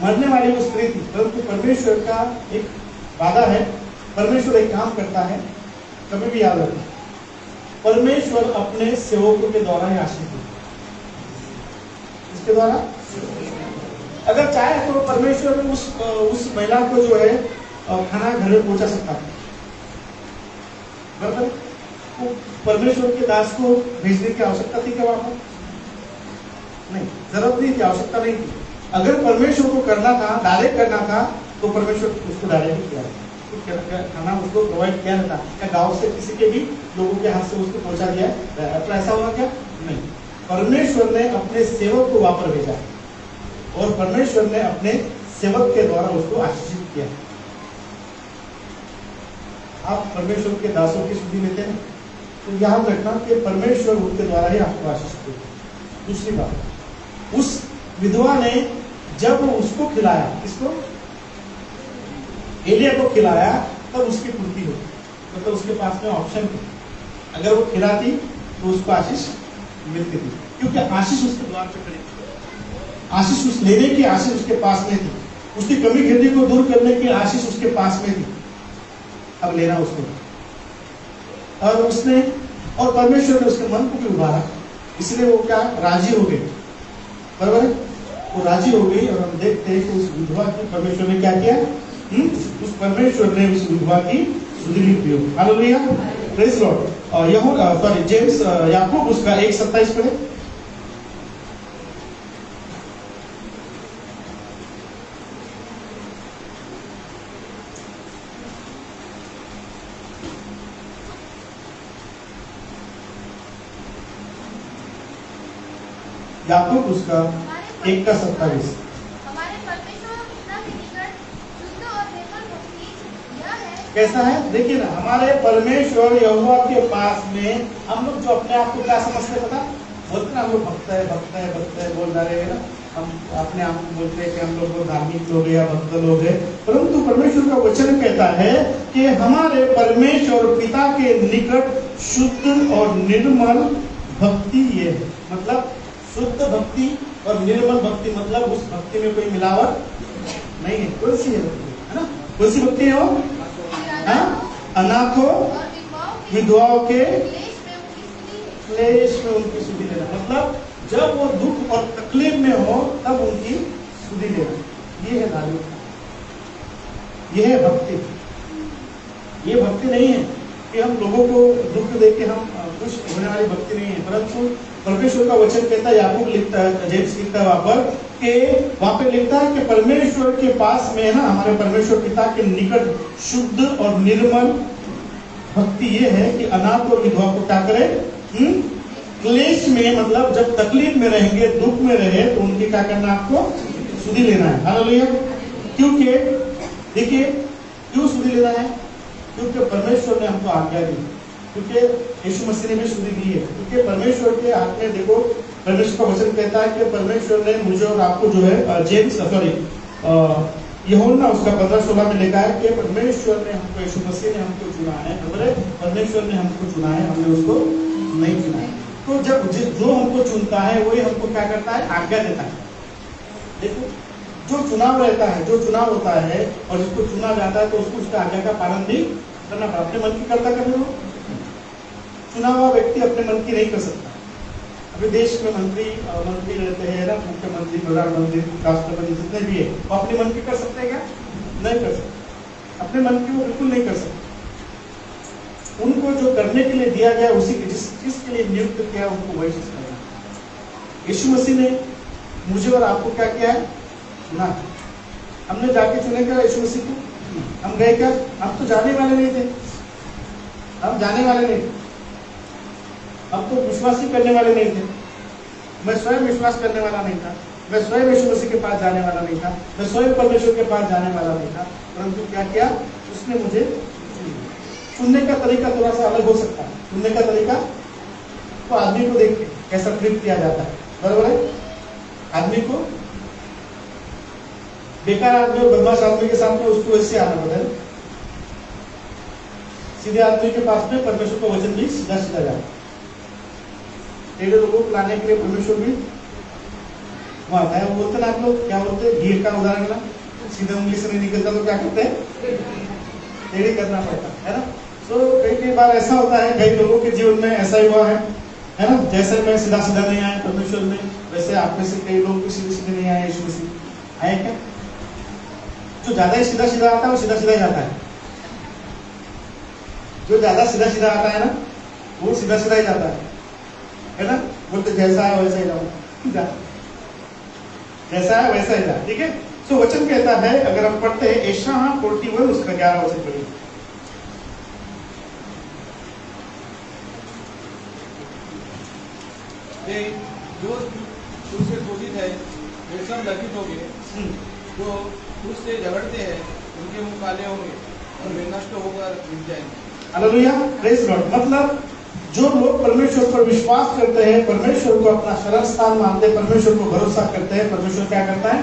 मरने वाली वो स्त्री थी, परंतु परमेश्वर का एक वादा है, परमेश्वर एक काम करता है, कभी भी याद रखना, परमेश्वर अपने सेवकों के द्वारा ही आशीष देता है। इसके द्वारा अगर चाहे तो परमेश्वर उस महिला को जो है खाना घर में पहुंचा सकता है, बराबर? तो परमेश्वर के दास को भेजने की आवश्यकता थी क्या वहां पर? नहीं, जरूरत नहीं थी, आवश्यकता नहीं थी। अगर परमेश्वर को करना था, डायरेक्ट करना था, तो परमेश्वर उसको डायरेक्ट किया, खाना उसको प्रोवाइड किया था, क्या गांव से किसी के भी लोगों के हाथ से उसको पहुंचा दिया? तो ऐसा हुआ क्या? नहीं, परमेश्वर ने अपने सेवक को वहां पर भेजा और परमेश्वर ने अपने सेवक के द्वारा उसको आशीषित किया। आप परमेश्वर के दासों की सुधि लेते हैं तो याद रखना कि परमेश्वर उनके द्वारा ही आपको आशीष देगा। दूसरी बात, उस विधवा ने जब उसको खिलाया, किसको? एलिया को खिलाया, तब उसकी पूर्ति होती, मतलब उसके पास में ऑप्शन थी, अगर वो खिलाती तो उसको आशीष मिलती थी, क्योंकि आशीष उसके द्वार पे खड़ी थी, आशीष उस लेने की आशीष उसके पास में थी, उसकी कमी खेती को दूर करने की आशीष उसके पास में थी। अब लेना उसको, और उसने, और परमेश्वर ने उसके मन को भी उभारा, इसलिए वो क्या? राजी हो गई, बराबर है? वो राजी हो गई। और हम देखते हैं कि उस विधवा की परमेश्वर ने क्या किया? उस परमेश्वर ने उस विधवा की सुधि ली। Hallelujah, praise Lord. James Yakub उसका 1:27 पढ़े। याकूब उसका 1:27। हमारे परमेश्वर और पिता के निकट शुद्ध और निर्मल भक्ति यह है। कैसा है? देखिए ना, हमारे परमेश्वर यहोवा के पास में हम लोग जो अपने आप को क्या समझते हैं, पता? बोलते ना हम लोग भक्त है बोल रहे हैं ना, हम अपने आप को बोलते हैं कि हम लोग धार्मिक लोग हैं या भक्त लोग हैं, परंतु परमेश्वर का वचन कहता है कि हमारे परमेश्वर पिता के निकट शुद्ध और निर्मल भक्ति ये है। मतलब शुद्ध भक्ति और निर्मल भक्ति, मतलब उस भक्ति में कोई मिलावट नहीं है। कौन सी है ना? कौन सी भक्ति है वो? अनाथों, विधवाओं के क्लेश में उनकी सुधि लेना, मतलब जब वो दुख और तकलीफ में हो तब उनकी सुधि लेना, ये है धार्मिकता, ये है भक्ति। ये भक्ति नहीं है कि हम लोगों को दुख देके हम खुश होने वाली भक्ति नहीं है, परंतु परमेश्वर का वचन कहता है, याकूब लिखता है, जेम्स लिखता है वहां पे लिखता है कि परमेश्वर के पास में ना, हमारे परमेश्वर पिता के निकट शुद्ध और निर्मल भक्ति ये है कि अनाथ और विधवा को क्या करे? क्लेश में, मतलब जब तकलीफ में रहेंगे, दुख में रहे, तो उनकी क्या करना? आपको सुधि लेना है। हालेलुया। क्योंकि देखिए, क्यों सुधि लेना है? क्योंकि परमेश्वर ने हमको आज्ञा दी, क्योंकि यीशु मसीह ने भी सुधि दी है, क्योंकि परमेश्वर के हाथ में, देखो परमेश्वर का वचन कहता है कि परमेश्वर ने मुझे और आपको जो है, यूहन्ना उसका 15:16 में लिखा है कि परमेश्वर ने हमको, यीशु मसीह ने हमको चुना है, परमेश्वर ने हमको चुना है, हमने उसको नहीं चुना है। तो जब जो हमको चुनता है वही हमको क्या करता है? आज्ञा देता है। देखो, जो चुनाव रहता है, जो चुनाव होता है और जिसको चुना जाता है, तो उसको उसका आज्ञा का पालन भी करना पड़ता है। अपने मन की करता करने दो, चुना हुआ व्यक्ति अपने मन की नहीं कर सकता। अभी देश में मंत्री रहते हैं ना, मुख्यमंत्री, प्रधानमंत्री, राष्ट्रपति, जितने भी है, वो अपने मन की कर सकते हैं क्या? नहीं कर सकते। अपने मन की वो बिल्कुल नहीं कर सकते। उनको जो करने के लिए दिया गया, उसी जिसके लिए नियुक्त किया, उनको वही चीज करना। यीशु मसीह ने मुझे और आपको क्या किया है? चुना। हमने जाके चुने क्या यीशु मसीह को? हम गए क्या? हम तो जाने वाले नहीं थे, हम जाने वाले नहीं थे, हम तो विश्वास ही करने वाले नहीं थे, मैं स्वयं विश्वास करने वाला नहीं था, मैं स्वयं यीशु मसीह के पास जाने वाला नहीं था, मैं स्वयं परमेश्वर के पास जाने वाला नहीं था, परंतु क्या किया, उसने मुझे सुनने का तरीका थोड़ा सा अलग हो सकता है। सुनने का तरीका तो आदमी को देख के कैसा ट्रीट किया जाता है, बराबर है। आदमी को बेकार आदमी और बदमाश आदमी के सामने उसको ऐसे आना पड़ता है। सीधे आदमी के पास में परमेश्वर का वचन भी सीधा सीधा जाता है। टेढ़े लोगों को लाने के लिए परमेश्वर भी वहां आता है। वो बोलते ना, आप लोग क्या बोलते हैं, घी का उदाहरण ना, सीधे उंगली से नहीं निकलता तो क्या करते हैं, टेढ़ी करना पड़ता है ना। तो कई बार ऐसा होता है, कई लोगों के जीवन में ऐसा ही हुआ है ना। जैसे मैं सीधा सीधा नहीं आया परमेश्वर में, वैसे आप में से कई लोग भी सीधे सीधे नहीं आए यीशु मसीह आए क्या। जो ज्यादा ही सीधा सीधा आता है वो सीधा सीधा जाता है, जो ज्यादा सीधा सीधा आता है ना वो सीधा सीधा ही जाता है ना। बोलते जैसा है वैसा ही जाओ, जैसा है वैसा ही जा, ठीक है। सो वचन कहता है, अगर हम पढ़ते हैं यशायाह 41 उसका 11 वचन पढ़िए। जो तुझसे क्रोधित है वे सब लज्जित होंगे, जो तुझसे झगड़ते हैं उनके मुंह काले होंगे और वे नष्ट होकर मिट जाएंगे। Hallelujah, praise God. मतलब जो लोग परमेश्वर पर विश्वास करते हैं, परमेश्वर को अपना शरण स्थान मानते हैं, परमेश्वर को भरोसा करते हैं, परमेश्वर क्या करता है,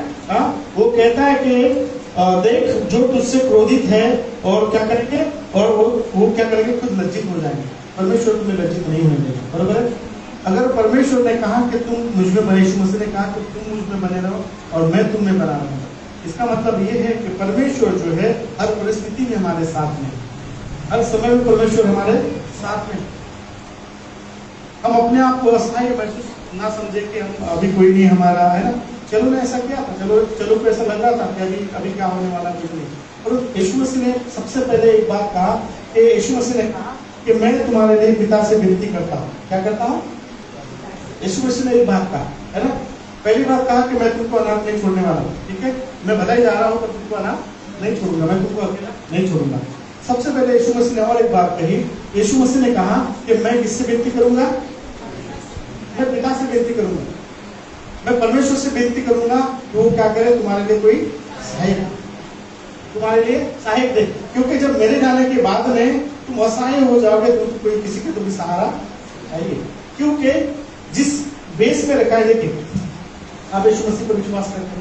वो कहता है कि देख जो तुझसे क्रोधित है और क्या करेंगे, और वो क्या करेंगे, खुद लज्जित हो जाएंगे। परमेश्वर तुम्हें लज्जित नहीं होने देगा, बरोबर है। अगर परमेश्वर ने कहा कि तुम मुझ में बने, यीशु मसीह ने कहा कि तुम मुझ में बने रहो और मैं तुम में बना रहूंगा, इसका मतलब ये है कि परमेश्वर जो है हर परिस्थिति में हमारे साथ में, हर समय में परमेश्वर हमारे साथ में। हम अपने आप को असहाय महसूस ना समझे कि हम अभी कोई नहीं हमारा, है ना। चलो ना ऐसा क्या था, चलो को ऐसा लग रहा था कि अभी क्या होने वाला कुछ नहीं। और यीशु मसीह ने सबसे पहले एक बात कहा कि यीशु मसीह ने कहा कि मैं तुम्हारे लिए पिता से विनती करता हूँ। क्या करता हूँ, यीशु मसीह ने एक बात कहा, है ना। पहली बात कहा कि मैं तुमको अनाथ नहीं छोड़ने वाला हूँ, ठीक है। मैं भला ही जा रहा हूँ पर तुमको अनाथ नहीं छोड़ूंगा, मैं तुमको अकेला नहीं छोड़ूंगा। सबसे पहले यीशु मसीह ने और एक बात कही, यीशु मसीह ने कहा कि मैं किससे विनती करूंगा, मैं पिता से विनती करूंगा, मैं परमेश्वर से विनती करूंगा कि वो क्या करे, तुम्हारे लिए कोई सहायक, तुम्हारे लिए सहायक दे। क्योंकि जब मेरे जाने के बाद में तुम असहाय हो जाओगे तो कोई किसी के तो भी सहारा चाहिए। क्योंकि जिस बेस में रखा है, देखिए आप यीशु मसीह पर विश्वास करते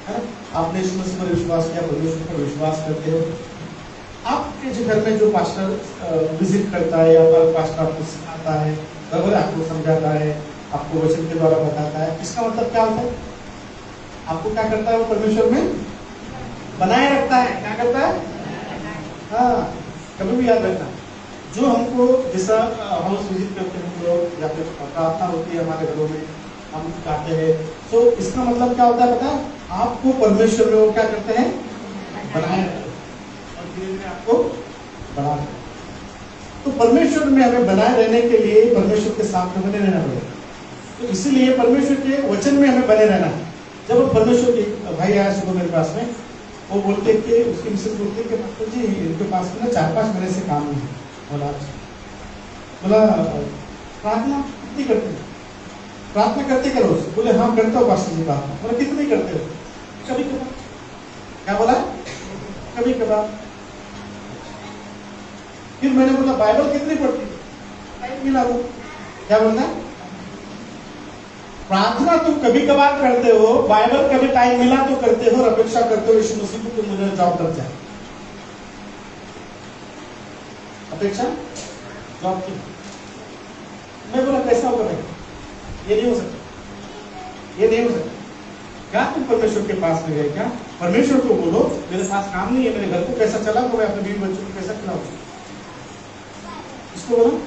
हैं, आपने यीशु मसीह पर विश्वास किया, परमेश्वर पर विश्वास करते हो। आपके जो घर में जो पास्टर विजिट करता है या पास्टर आपको सिखाता है, बराबर, आपको समझाता है, आपको वचन के द्वारा बताता है, इसका मतलब क्या होता है, आपको क्या करता है, वो परमेश्वर में बनाए रखता है। क्या करता है, हाँ, कभी भी याद रखना, जो हमको जैसा हाउस विजिट करते हैं लोग या फिर प्रार्थना होती है हमारे घरों में, हम गाते हैं, तो इसका मतलब क्या होता है पता है, आपको परमेश्वर में वो क्या करते हैं, बनाए रखते हैं और धीरे धीरे आपको बढ़ा देते हैं। तो परमेश्वर में हमें बनाए रहने के लिए परमेश्वर के साथ में बने रहना पड़ेगा। तो इसीलिए परमेश्वर के वचन में हमें बने रहना है। जब परमेश्वर के भाई आया सुबह मेरे पास में, वो बोलते कि उसकी मिसेस बोलते कि डॉक्टर जी इनके पास में ना 4-5 महीने से काम नहीं है। बोला प्रार्थना कितनी करते हैं, प्रार्थना करते करो। बोले हाँ करता हूँ पास्टर जी प्रार्थना। बोला कितनी करते हो, कभी कभार। क्या बोला, कभी कभार। फिर मैंने बोला बाइबल कितनी पढ़ती है, टाइम मिला वो। क्या बोलना है, प्रार्थना तुम कभी कभार करते हो, बाइबल कभी टाइम मिला तो करते हो, और अपेक्षा करते हो यीशु मसीह को तुम मुझे जॉब लग जाए। अपेक्षा जॉब की। मैं बोला कैसा होगा भाई, ये नहीं हो सकता, ये नहीं हो सकता। क्या तुम परमेश्वर के पास में गए, क्या परमेश्वर को बोलो मेरे पास काम नहीं है, मेरे घर को कैसा चला, मैं अपने बीवी बच्चों को कैसा खिलाऊं, इसको बोलो।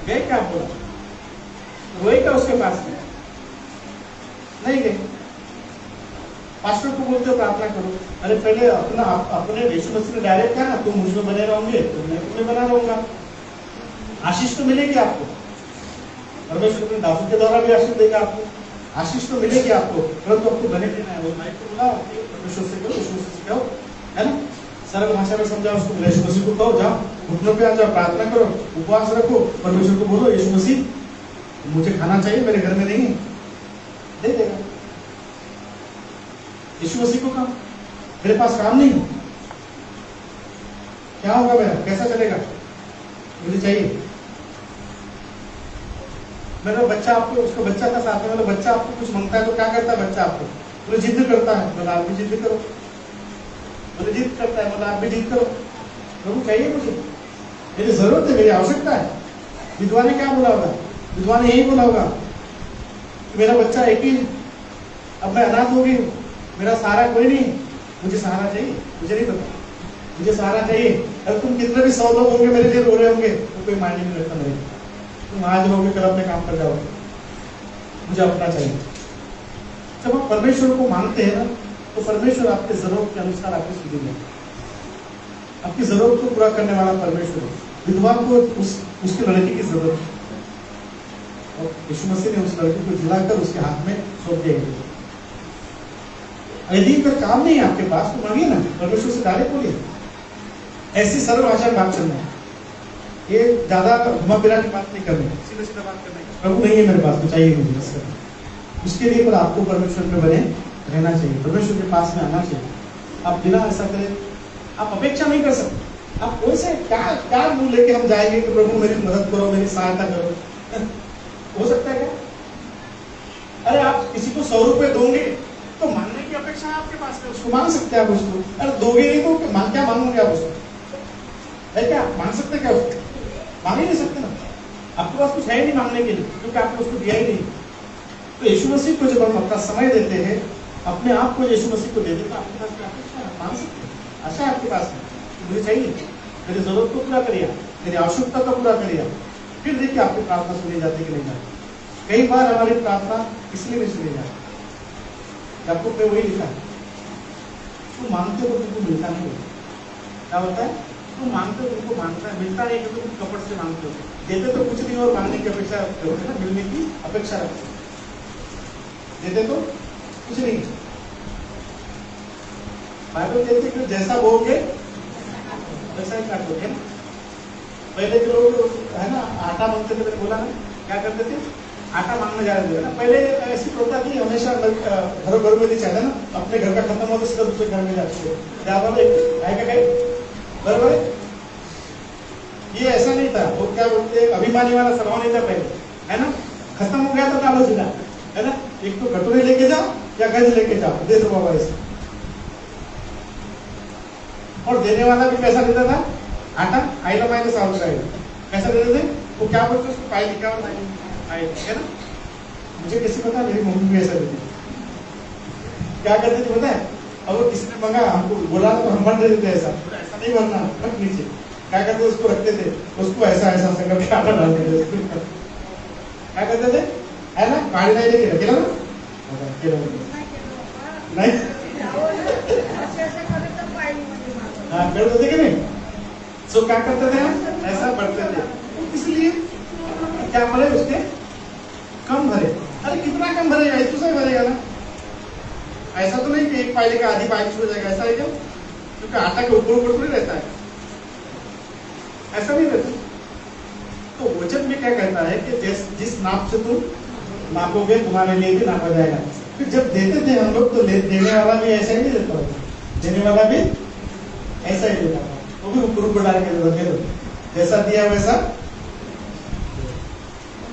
गए क्या, बोला रोए क्या उसके पास में, नहीं गए। पास्टर को बोलते हो प्रार्थना करो, अरे पहले अपने यीशु मसीह ने डायरेक्ट कहा ना, तुम मुझ में बने रहोगे तो मैं तुम्हें बना रहूंगा। आशीष तो मिलेगी आपको, परमेश्वर अपने दासों के द्वारा भी आशीष देगा आपको, आशीष तो मिलेगी आपको, परंतु आपको बने रहना है। वो भाई को बोला परमेश्वर से करो, यीशु मसीह से कहो, है ना, सरल भाषा में समझाओ उसको, यीशु मसीह को कहो, जाओ घुटनों पे आ जाओ, प्रार्थना करो, उपवास रखो, परमेश्वर को बोलो यीशु मसीह मुझे खाना चाहिए, मेरे घर में नहीं है, यीशु मसीह को काम, मेरे पास काम नहीं है, क्या होगा मेरा, कैसा चलेगा, मुझे चाहिए। मेरा बच्चा आपको, उसका बच्चा का साथ में, मतलब बच्चा आपको कुछ मांगता है तो क्या करता है बच्चा आपको, बोले जिद करता है, बोले आप भी जिद करो, बोले जिद करता है, बोले आप भी जिद करो, प्रभु चाहिए मुझे, मेरी जरूरत है, मेरी आवश्यकता है। विधवा ने क्या बोला होगा, विधवा ने यही बोला होगा कि मेरा बच्चा एक ही, अब मैं अनाथ हो गई हूँ, मेरा सहारा कोई नहीं, मुझे सहारा चाहिए, मुझे नहीं पता, मुझे सहारा चाहिए। अगर तुम कितने भी 100 लोग होंगे मेरे लिए रो रहे होंगे तो कोई मायने नहीं रखता मेरे, तुम आज रहोगे कल अपने काम पर जाओगे, मुझे अपना चाहिए। जब आप परमेश्वर को मांगते हैं ना तो परमेश्वर आपके जरूरत के अनुसार आपकी सुधि देगा, आपकी जरूरत को पूरा करने वाला परमेश्वर है। विधवा को उसके लड़के की जरूरत है और यीशु मसीह ने उस लड़के को जिलाकर उसके हाथ में सौंप दिया। यदि कोई काम नहीं है आपके पास तो मांगिए ना, परमेश्वर से डायरेक्ट बोलिए, ऐसी सरल भाषा में बात करना है, ये ज्यादा घुमा फिरा की बात नहीं करनी, सीधे सीधे बात करनी। प्रभु नहीं है मेरे पास तो चाहिए मुझे, बस उसके लिए पर आपको परमेश्वर में बने रहना चाहिए, परमेश्वर के पास में आना चाहिए। आप बिना ऐसा करें आप अपेक्षा नहीं कर सकते। आप कोई से क्या मुंह लेके हम जाएंगे कि प्रभु मेरी मदद करो, मेरी सहायता करो, हो सकता है क्या? अरे आप किसी को 100 रुपए दोगे तो मांगने की अपेक्षा है आपके पास में, उसको मांग सकते हैं आप उसको। अरे दोगे नहीं तो क्या मांगोगे आप उसको, है क्या? मांग सकते क्या उसको? मांग ही नहीं सकते ना, आपके पास कुछ है नहीं मांगने के लिए, क्योंकि आपने उसको दिया ही नहीं। तो यीशु मसीह को जब हम अपना समय देते हैं, अपने आप को यीशु मसीह को दे देते, आपके पास क्या अपेक्षा है? मांग सकते हैं, आशा है आपके पास में, मुझे चाहिए, मेरी जरूरत को पूरा करिए, मेरी आवश्यकता को पूरा करिए, फिर देखिए आपकी प्रार्थना सुनी जाती कि नहीं जाती। कई बार हमारी प्रार्थना इसलिए नहीं सुनी जाती, याकूब ने वही लिखा है, तुम मांगते हो तुमको मिलता नहीं, क्या होता है? तुम मांगते हो तुमको मांगता मिलता नहीं, क्योंकि तुम कपट से मांगते हो, देते तो कुछ नहीं और मांगने की अपेक्षा रखते हो ना, मिलने की अपेक्षा रखते हो, देते तो कुछ नहीं। बाइबल कहते कि जैसा बोओगे वैसा ही काटोगे। पहले के लोग है ना आटा मांगते थे, मैंने बोला ना क्या करते थे, आटा मांगने जा रहे थे ना, पहले ऐसी प्रथा थी, हमेशा घरों घरों में नहीं चाहता ना, अपने घर का खत्म हो तो सीधा दूसरे घर में जाते थे, क्या बराबर। ये ऐसा नहीं था, वो क्या बोलते अभिमानी वाला स्वभाव नहीं था पहले, है ना, खत्म हो गया तो डालो सीधा, है ना, एक तो कटोरे लेके जाओ या गज लेके जाओ, दे दो बाबा ऐसे। और देने वाला भी पैसा देता था, आटा आईला माइनस आउटसाइड पैसा देते थे, वो क्या बोलते उसको पाई लिखा और है ना, मुझे कैसे पता, मेरी मम्मी भी ऐसा देती क्या करते थे पता है, अब वो किसी ने मंगा हमको बोला तो हम भर देते थे, ऐसा नहीं भरना, रख नीचे, क्या करते उसको रखते थे, उसको ऐसा ऐसा करके आटा डालते थे, क्या करते थे, है ना, गाड़ी नहीं लेके रखे ना नहीं हाँ कर देते कि नहीं, सो क्या करते थे ऐसा बढ़ते थे, इसलिए क्या भरे उसके कम भरे। अरे कितना कम भरेगा, इसको सही भरेगा ना, ऐसा तो नहीं कि एक पाइले का आधी पाइल छूट जाएगा, ऐसा है क्या? क्योंकि आटा के ऊपर ऊपर थोड़ी रहता है, ऐसा नहीं रहता। तो वचन में क्या कहता है कि जिस नाप से तुम नापोगे तुम्हारे लिए भी नापा जाएगा। फिर जब देते थे हम लोग तो देने वाला भी ऐसा ही नहीं देता होता, देने वाला भी ऐसा ही देता था, वो भी ऊपर ऊपर डाल के देता, जैसा दिया वैसा।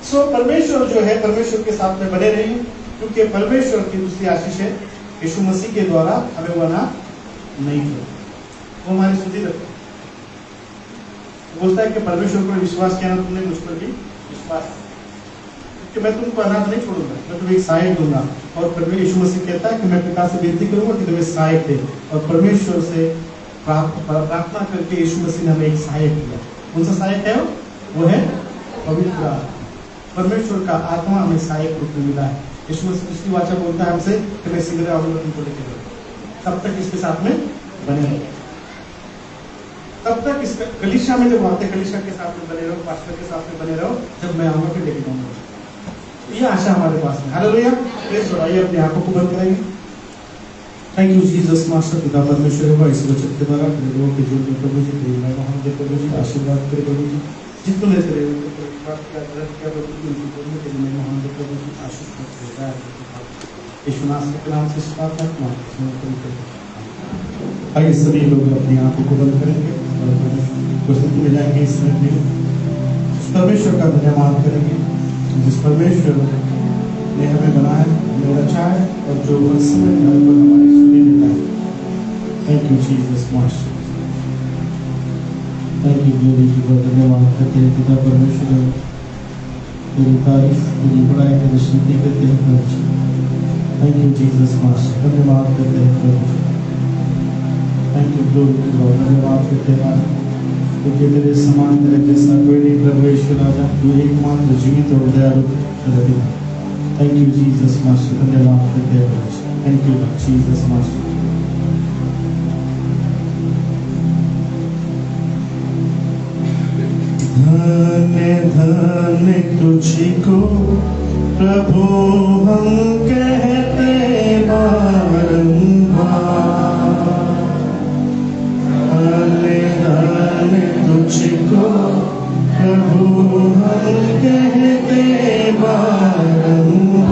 सो परमेश्वर जो है, परमेश्वर के साथ में बने रहिए, क्योंकि परमेश्वर की दूसरी आशीष है यीशु मसीह के द्वारा हमें बना नहीं है, वो हमारी सुधि रखते बोलता है कि परमेश्वर पर विश्वास किया ना तुमने, मुझ पर भी विश्वास, कि मैं तुमको अनाथ नहीं छोड़ूंगा, मैं तुम्हें एक सहायक दूंगा। और परमेश्वर यीशु मसीह कहता है कि मैं पिता से विनती करूंगा कि तुम्हें सहायक दे, और परमेश्वर से प्रार्थना करके यीशु मसीह ने हमें एक सहायक दिया। कौन सा सहायक है वो है पवित्र आत्मा, परमेश्वर का आत्मा हमें सहायक रूप में मिला है। यीशु मसीह इसकी वाचा बोलता है हमसे कि मैं शीघ्र आऊंगा तुमको लेकर, तब तक इसके साथ में बने रहो, तब तक इस कलीसिया में जब आते कलीसिया के साथ में बने रहो, पास्टर के साथ में बने रहो, जब मैं आऊंगा फिर लेके जाऊंगा। ये आशा हमारे पास में। हालेलुया। Praise God. आइए अपनी आंखों को बंद करेंगे। थैंक यू जीसस मास्टर, पिता परमेश्वर होगा इस वचन के द्वारा लोगों के जीवन में प्रभु जी प्रेरणा को हम दे, प्रभु जी आशीर्वाद करे, प्रभु जी जितने लेते रहे उनको बात क्या प्रभु जी उनकी बोलने के लिए हम दे, प्रभु जी आशीष यीशु नाम के नाम से प्रार्थना आइए सभी लोग अपनी आंखों को बंद करेंगे और प्रस्तुति में जाएंगे। इस समय परमेश्वर का धन्यवाद करेंगे जिस परमेश्वर ने हमें बनाया, हमें रचा है और जो हर समय हमारी सुनी देता है। Thank you Jesus master. Thank you glory की बहुत धन्यवाद करते हैं पिता परमेश्वर, तेरी तारीफ तेरी बड़ाई तेरी स्तुति करते हैं प्रभु। थैंक यू जीसस मास्टर, धन्यवाद करते हैं प्रभु। थैंक यू ग्लोरी की बहुत धन्यवाद करते हैं क्योंकि तेरे समान तेरे जैसा कोई नहीं प्रभु ईश्वर राजा, तू एकमात्र जीवित और दयालु प्रभु। थैंक यू जीसस मास्टर, धन्यवाद करते हैं प्रभु। Thank you Jesus master. धन्य धन्य तुझको प्रभु हम कहते बारंबार, धन्य धन्य तुझको प्रभु हम कहते बारंबार।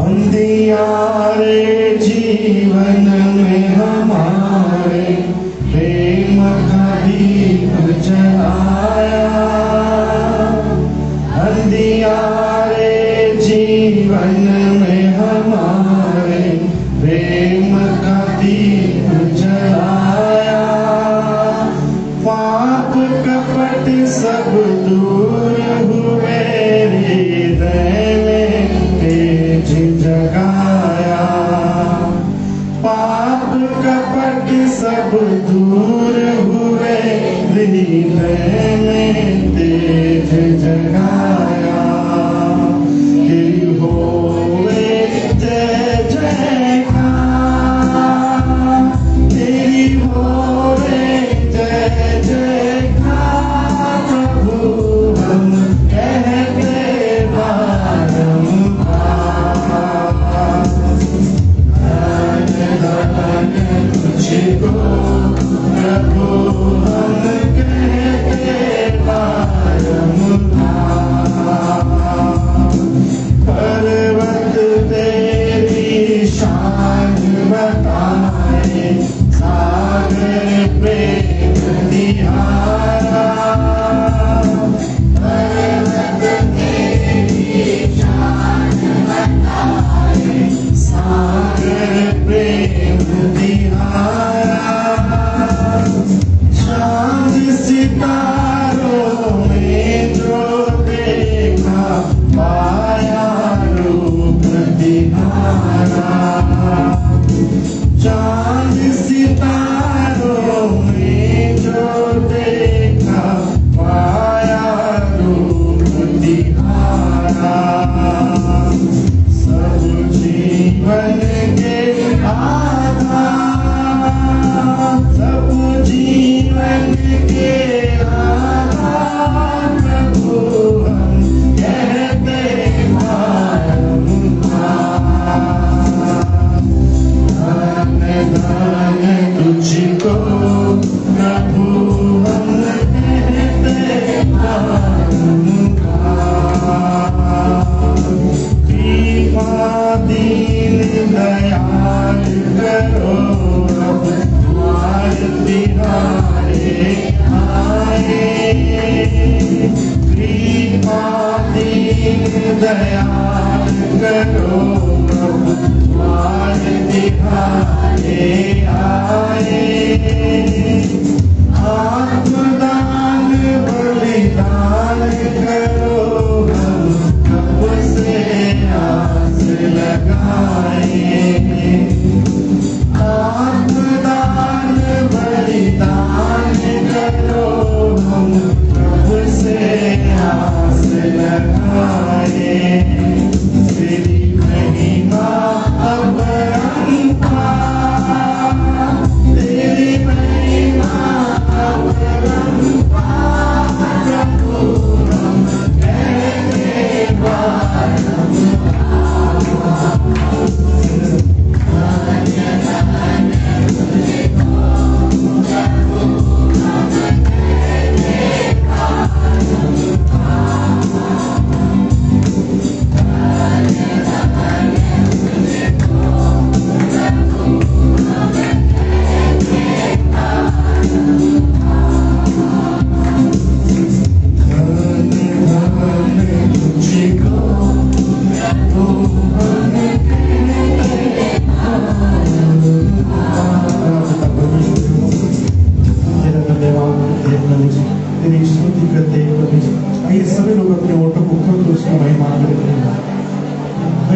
अंधियारे जीवन में हमारे प्रेम का दीप जलाया, अंधियारे जीवन में हमारे प्रेम का दीप जलाया। पाप कपट सब दूर हुए, हृदय में तेज जगाया। पाप कपट सब दूर हुए, हृदय में तेज जगाया। तेरी होवे जय जयकार, तेरी होवे जय जयकार प्रभु हम कहते बारंबार। तुझको प्रभु हम कहते बारंबार। पर्वत तेरी शान बताए, सागर प्रेम निहारा। पर्वत तेरी शान बताए, सागर प्रेम निहारा। चाँद सितारों में जो देखा, पाया रूप तुम्हारा। चाँद सितारों में जो देखा, पाया रूप तुम्हारा। सब जीवन के आधार, सब जीवन के आधार प्रभु हम कहते बारंबार। धन्य धन्य तुझको प्रभु हम कहते बारंबार। कृपा दीन दयाल करो, अब द्वार तिहारे आए। कृपा दीन दयाल करो, अब द्वार तिहारे आए। आत्मदान बलिदान करो, हम कब से आस लगाए। आत्मदान बलिदान करो, हम कब से आस लगाए। तेरी महिमा अपरंपार, तेरी महिमा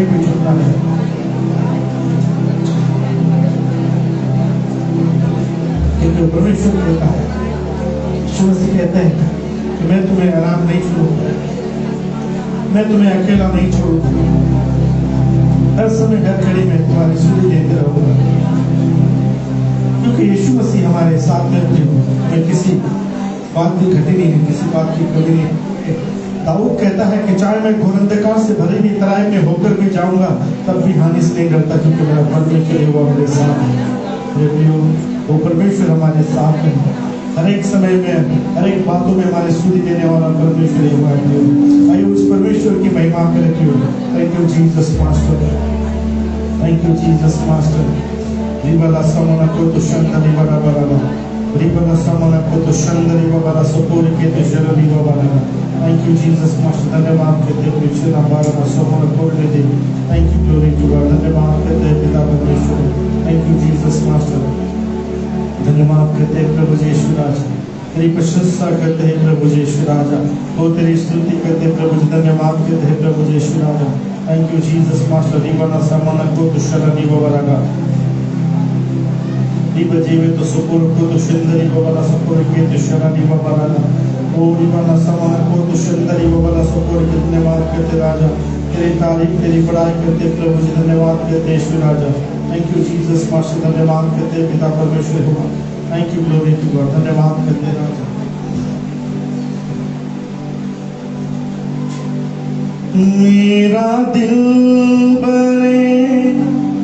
समय भी चुनना है। क्योंकि परमेश्वर कहता है, यीशु मसीह कहते हैं कि मैं तुम्हें आराम नहीं छोड़ूंगा, मैं तुम्हें अकेला नहीं छोड़ूंगा, हर समय हर घड़ी में तुम्हारी सुधि देते रहूंगा। क्योंकि यीशु मसीह हमारे साथ में हमें किसी बात की घटी नहीं है, किसी बात की कमी नहीं। दाऊद कहता है कि चाहे मैं घोर अंधकार से भरी हुई तराई में होकर भी जाऊंगा, तब भी हानि से नहीं डरता, क्योंकि मेरा परमेश्वर वो मेरे साथ है। वो परमेश्वर हमारे साथ है, हर एक समय में, हर एक बातों में हमारे स्तुति देने वाला परमेश्वर है हमारे। आइए उस परमेश्वर की महिमा करें। Thank you Jesus master, thank you Jesus master. रिबला समना को तो शंदरी बड़ा बड़ा, रिबला समना को तो शंदरी बड़ा सपोर के तो शरली बड़ा। थैंक यू जीसस मास्टर, धन्यवाद कहते हैं परमेश्वर हमारा समना को दे। Thank you glory to God, धन्यवाद कहते हैं पिता परमेश्वर। थैंक यू जीसस मास्टर, धन्यवाद कहते हैं प्रभु यीशु राजा, तेरी प्रशंसा करते हैं प्रभु यीशु राजा, वो तेरी स्तुति करते हैं प्रभु, धन्यवाद कहते हैं प्रभु यीशु राजा। Thank you Jesus master. रिबला समना को तो शरली बड़ा, रिबा जीवे तो सपोर को तो शंदरी बड़ा सपोर के तो शरली बड़ा। ओ रिबला समना को तो शंदरी बड़ा सपोर के, धन्यवाद करते राजा, तेरी तारीफ तेरी बड़ाई करते प्रभु जी, धन्यवाद कहते यीशु राजा। थैंक यू जीसस मास्टर, धन्यवाद कहते पिता परमेश्वर हुआ। Thank you glory to God, धन्यवाद कहते राजा। मेरा दिल बने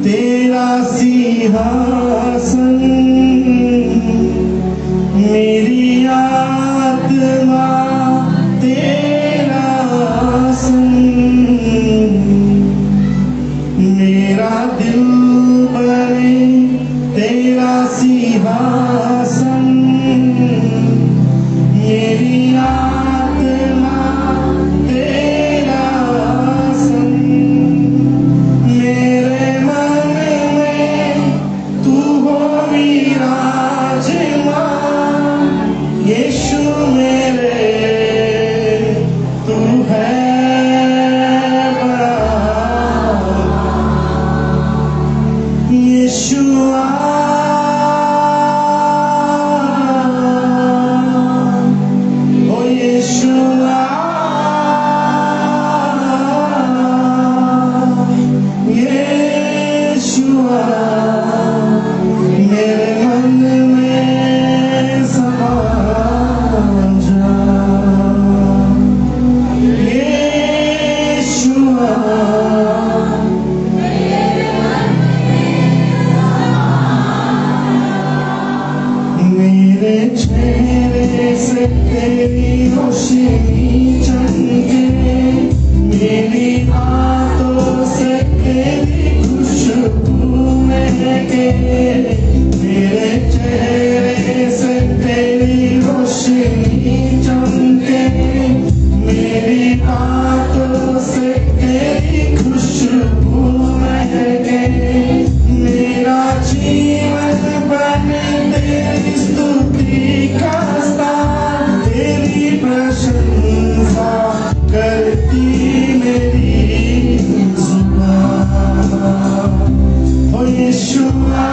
तेरा सिंहासन, मेरी आत्मा तेरा आसन। मेरा दिल बने तेरा सिंहासन, मेरी आत्मा तेरा आसन। मेरे मन में तू हो विराजमान, यीशु मेरे तू है बड़ा, यीशुआ ओ यीशुआ, यीशुआ मेरे मन में समा जा, यीशुआ मेरे चेहरे से तेरी रोशनी चमके, मेरी बातों से तेरी खुशबू महके। मेरे चेहरे से तेरी रोशनी चमके, मेरी बातों से तेरी खुशबू महके। मेरा जीवन बने तेरी स्तुति का स्थान, तेरी प्रशंसा करती मेरी जुबान। ओ यीशुआ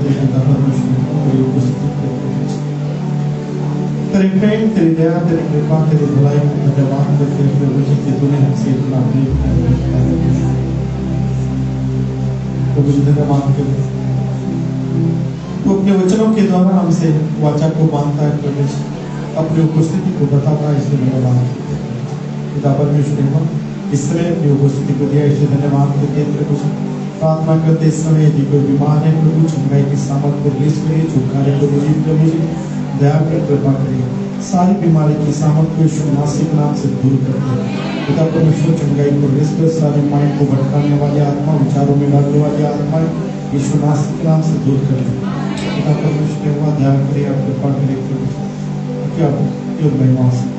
तेरे पिता परमेश्वर तेरी उपस्थिति के लिए तेरे प्रेम तेरी दया तेरी कृपा तेरी भलाई को धन्यवाद करते हैं प्रभु जी कि तूने हमसे इतना प्रेम किया प्रभु जी धन्यवाद करते हैं तो अपने वचनों के द्वारा हमसे वाचा को बांधता है प्रभु जी अपनी उपस्थिति को बताता है इसलिए धन्यवाद पिता परमेश्वर इस समय अपनी उपस्थिति को दिया इसलिए धन्यवाद करते हैं प्रभु जी प्रार्थना करते इस समय यदि कोई बीमार है प्रभु चंगाई की सामर्थ को रिलीज करिए छुटकारे को दीजिए प्रभु जी दया कर कृपा करिए सारी बीमारी की सामर्थ को यीशु मसीह के नाम से दूर करते हैं पिता परमेश्वर चंगाई को रिलीज कर सारे माइंड को भटकाने वाली आत्मा विचारों में डालने वाली आत्मा यीशु मसीह के नाम से दूर कर ले पिता परमेश्वर हुआ दया करिए आप कृपा करिए प्रभु क्या क्यों महिमा से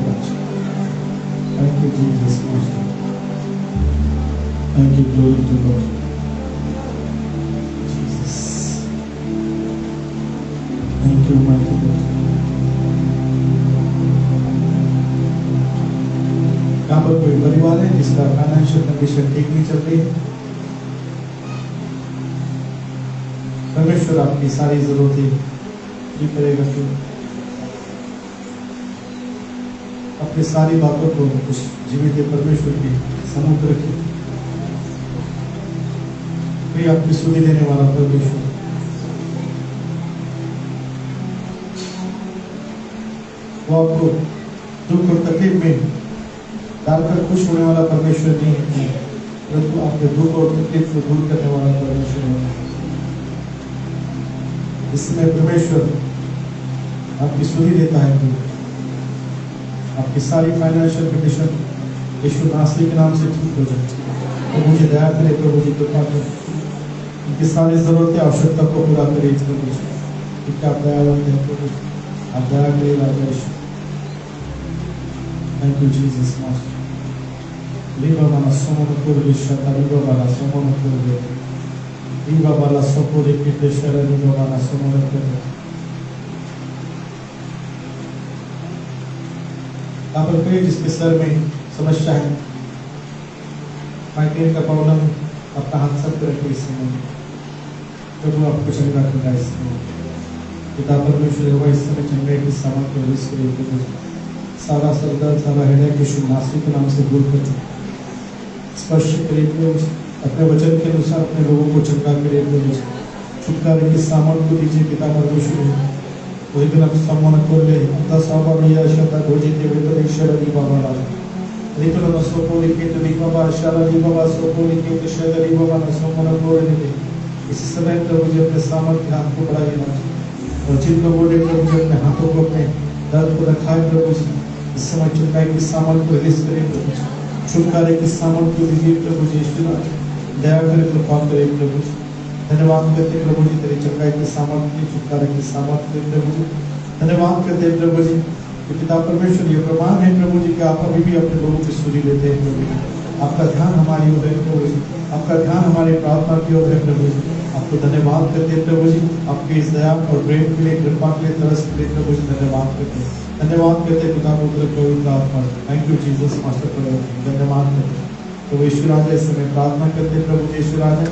thank you Jesus thank you glory to God Jesus thank you mighty God यहाँ पर कोई परिवार है जिसका फाइनेंशियल कंडीशन ठीक नहीं चल रही है परमेश्वर आपकी सारी जरूरतें पूरी करेगा क्यों अपनी सारी बातों को उस जीवित परमेश्वर के सम्मुख रखिए कोई आपकी सुधि देने वाला परमेश्वर वो आपको दुख और तकलीफ में डालकर खुश होने वाला परमेश्वर नहीं है परंतु आपके दुख और तकलीफ को दूर करने वाला परमेश्वर है इसमें परमेश्वर आपकी सुधि देता है आपकी सारी फाइनेंशियल कंडीशन यीशु मसीह के नाम से ठीक हो जाए तो मुझे दया करे प्रभु जी कृपा करें उनकी सारी जरूरतें आवश्यकता को पूरा करे प्रभु जी क्योंकि आप दयावान हैं प्रभु आप दया करिए राजा Yeshu thank you Jesus master Liba bala somono kurbi shata liba bala somono kurbi liba bala sopori kite shara liba bala somono kurbi यहाँ पर कोई जिसके सर में समस्या है माइग्रेन का प्रॉब्लम अपना हाथ सब पे रखिए इस समय प्रभु आपको चंगा करना इस समय पिता परमेश्वर होगा इस समय चंगे की सामर्थ को रिलीज करिए प्रभु सारा सरदर्द सारा हेडेक यीशु मसीह के नाम से दूर कर स्पर्श करिए प्रभु अपने वचन के अनुसार अपने लोगों को चंगा करिए प्रभु छुटकारे की सामर्थ को दीजिए पिता परमेश्वर वही दिन सम्मान को ले दसावारिया शब्द गोजिते विपरीक्षण दी बाबा रितुल नसोपो लिखे तो दी बाबा शाला दी बाबा सोपो लिखे तो शब्द दी बाबा नसोमन को ले इस समय प्रभु जी अपने सामर्थ्य हाथ को बढ़ाइए ना और जिन लोगों ने प्रभु जी अपने हाथों को अपने दर्द को रखा है प्रभु जी इस समय चुकाई की सामर्थ को रिलीज करिए प्रभु जी छुटकारे की सामर्थ को दीजिए प्रभु जी दया करे कृपा करे प्रभु जी धन्यवाद करते प्रभु जी तेरी चंगाई की सामर्थ्य छुटकारे की सामर्थ्य प्रभु जी धन्यवाद करते प्रभु जी कि पिता परमेश्वर ये प्रमाण है प्रभु जी कि आप अभी भी अपने लोगों की सुधि लेते हैं प्रभु जी आपका ध्यान हमारी ओर है प्रभु जी आपका ध्यान हमारी प्रार्थना की ओर है प्रभु जी आपको धन्यवाद करते हैं प्रभु जी आपके इस दया और प्रेम के लिए कृपा के लिए तरस के लिए प्रभु जी धन्यवाद करते हैं धन्यवाद करते पिता पुत्र पवित्र आत्मा थैंक यू जीसस मास्टर धन्यवाद करते तो यीशु राजा इस समय प्रार्थना करते प्रभु जी यीशु राजा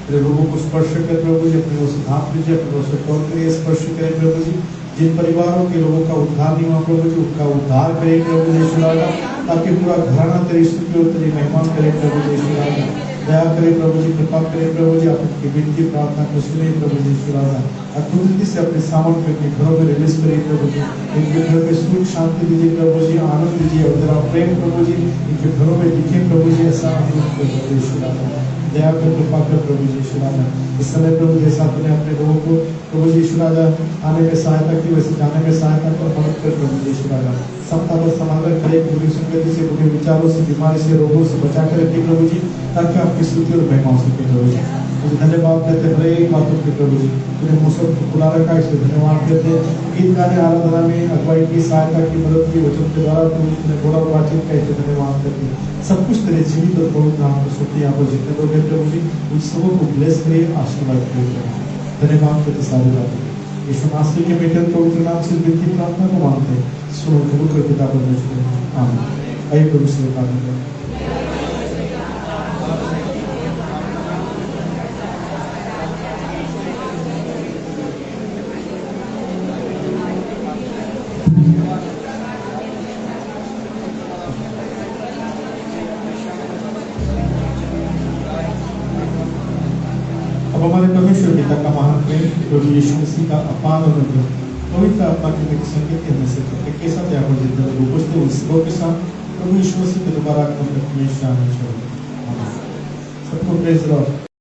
तेरे लोगों को स्पर्श कर प्रभु जी अपने से ढांप लीजिए अपने से तौर करिए स्पर्श करें प्रभु जी जिन परिवारों के लोगों का उद्धार नहीं हुआ प्रभु जी उनका उद्धार करें प्रभु जी यीशु राजा ताकि पूरा घराना तेरी स्तुति और तेरी महिमा करे प्रभु जी यीशु राजा दया करे प्रभु जी कृपा करे प्रभु जी आपकी विनती प्रार्थना को सुने प्रभु जी यीशु राजा अद्भुत से अपने सामर्थ्य अपने घरों में रिलीज करिए प्रभु जी इनके घर में सुख शांति दीजिए प्रभु जी आनंद दीजिए और तेरा प्रेम प्रभु जी इनके घरों में दिखे प्रभु जी ऐसा यीशु राजा दया कर कृपा कर प्रभु जी यीशु राजा इस समय प्रभु जैसा तूने अपने लोगों को प्रभु जी यीशु राजा आने में सहायता की वैसे जाने में सहायता कर मदद कर प्रभु जी यीशु राजा समता पर समाधान करे बुरी संगति से बुरे विचारों से बीमारी से रोगों से बचा कर रखिए प्रभु जी ताकि आपकी स्तुति और महिमा हो सके प्रभु जी मुझे धन्यवाद करते हैं हर एक बातों के प्रभु जी तूने मौसम को बुला रखा इसलिए धन्यवाद करते हैं गीत गाने आराधना में अगुवाई की सहायता की मदद की वचन के द्वारा तुमने थोड़ा बातचीत का इसलिए धन्यवाद करते हैं सब कुछ तेरे जीवित और पवित्र नाम को सुनते यहाँ पर जितने लोग हैं प्रभु जी उन सबों को ब्लेस करिए आशीर्वाद करिए धन्यवाद करते सारे बातें यीशु मसीह के बेटे पवित्र नाम से विनती प्रार्थना को मांगते हैं सुनो कबूल कर पिता परमेश्वर आमीन आइए प्रभु से प्रार्थना करें अब हमारे परमेश्वर पिता का महान प्रेम प्रभु यीशु मसीह का अपार अनुग्रह पवित्र आत्मा के मित्र संगत के से प्रत्येक के साथ यहाँ पर जितने लोग उपस्थित हैं उन सबों के साथ प्रभु यीशु मसीह के दोबारा आगमन तक हमेशा हमेशा सबको प्रेज लॉर्ड।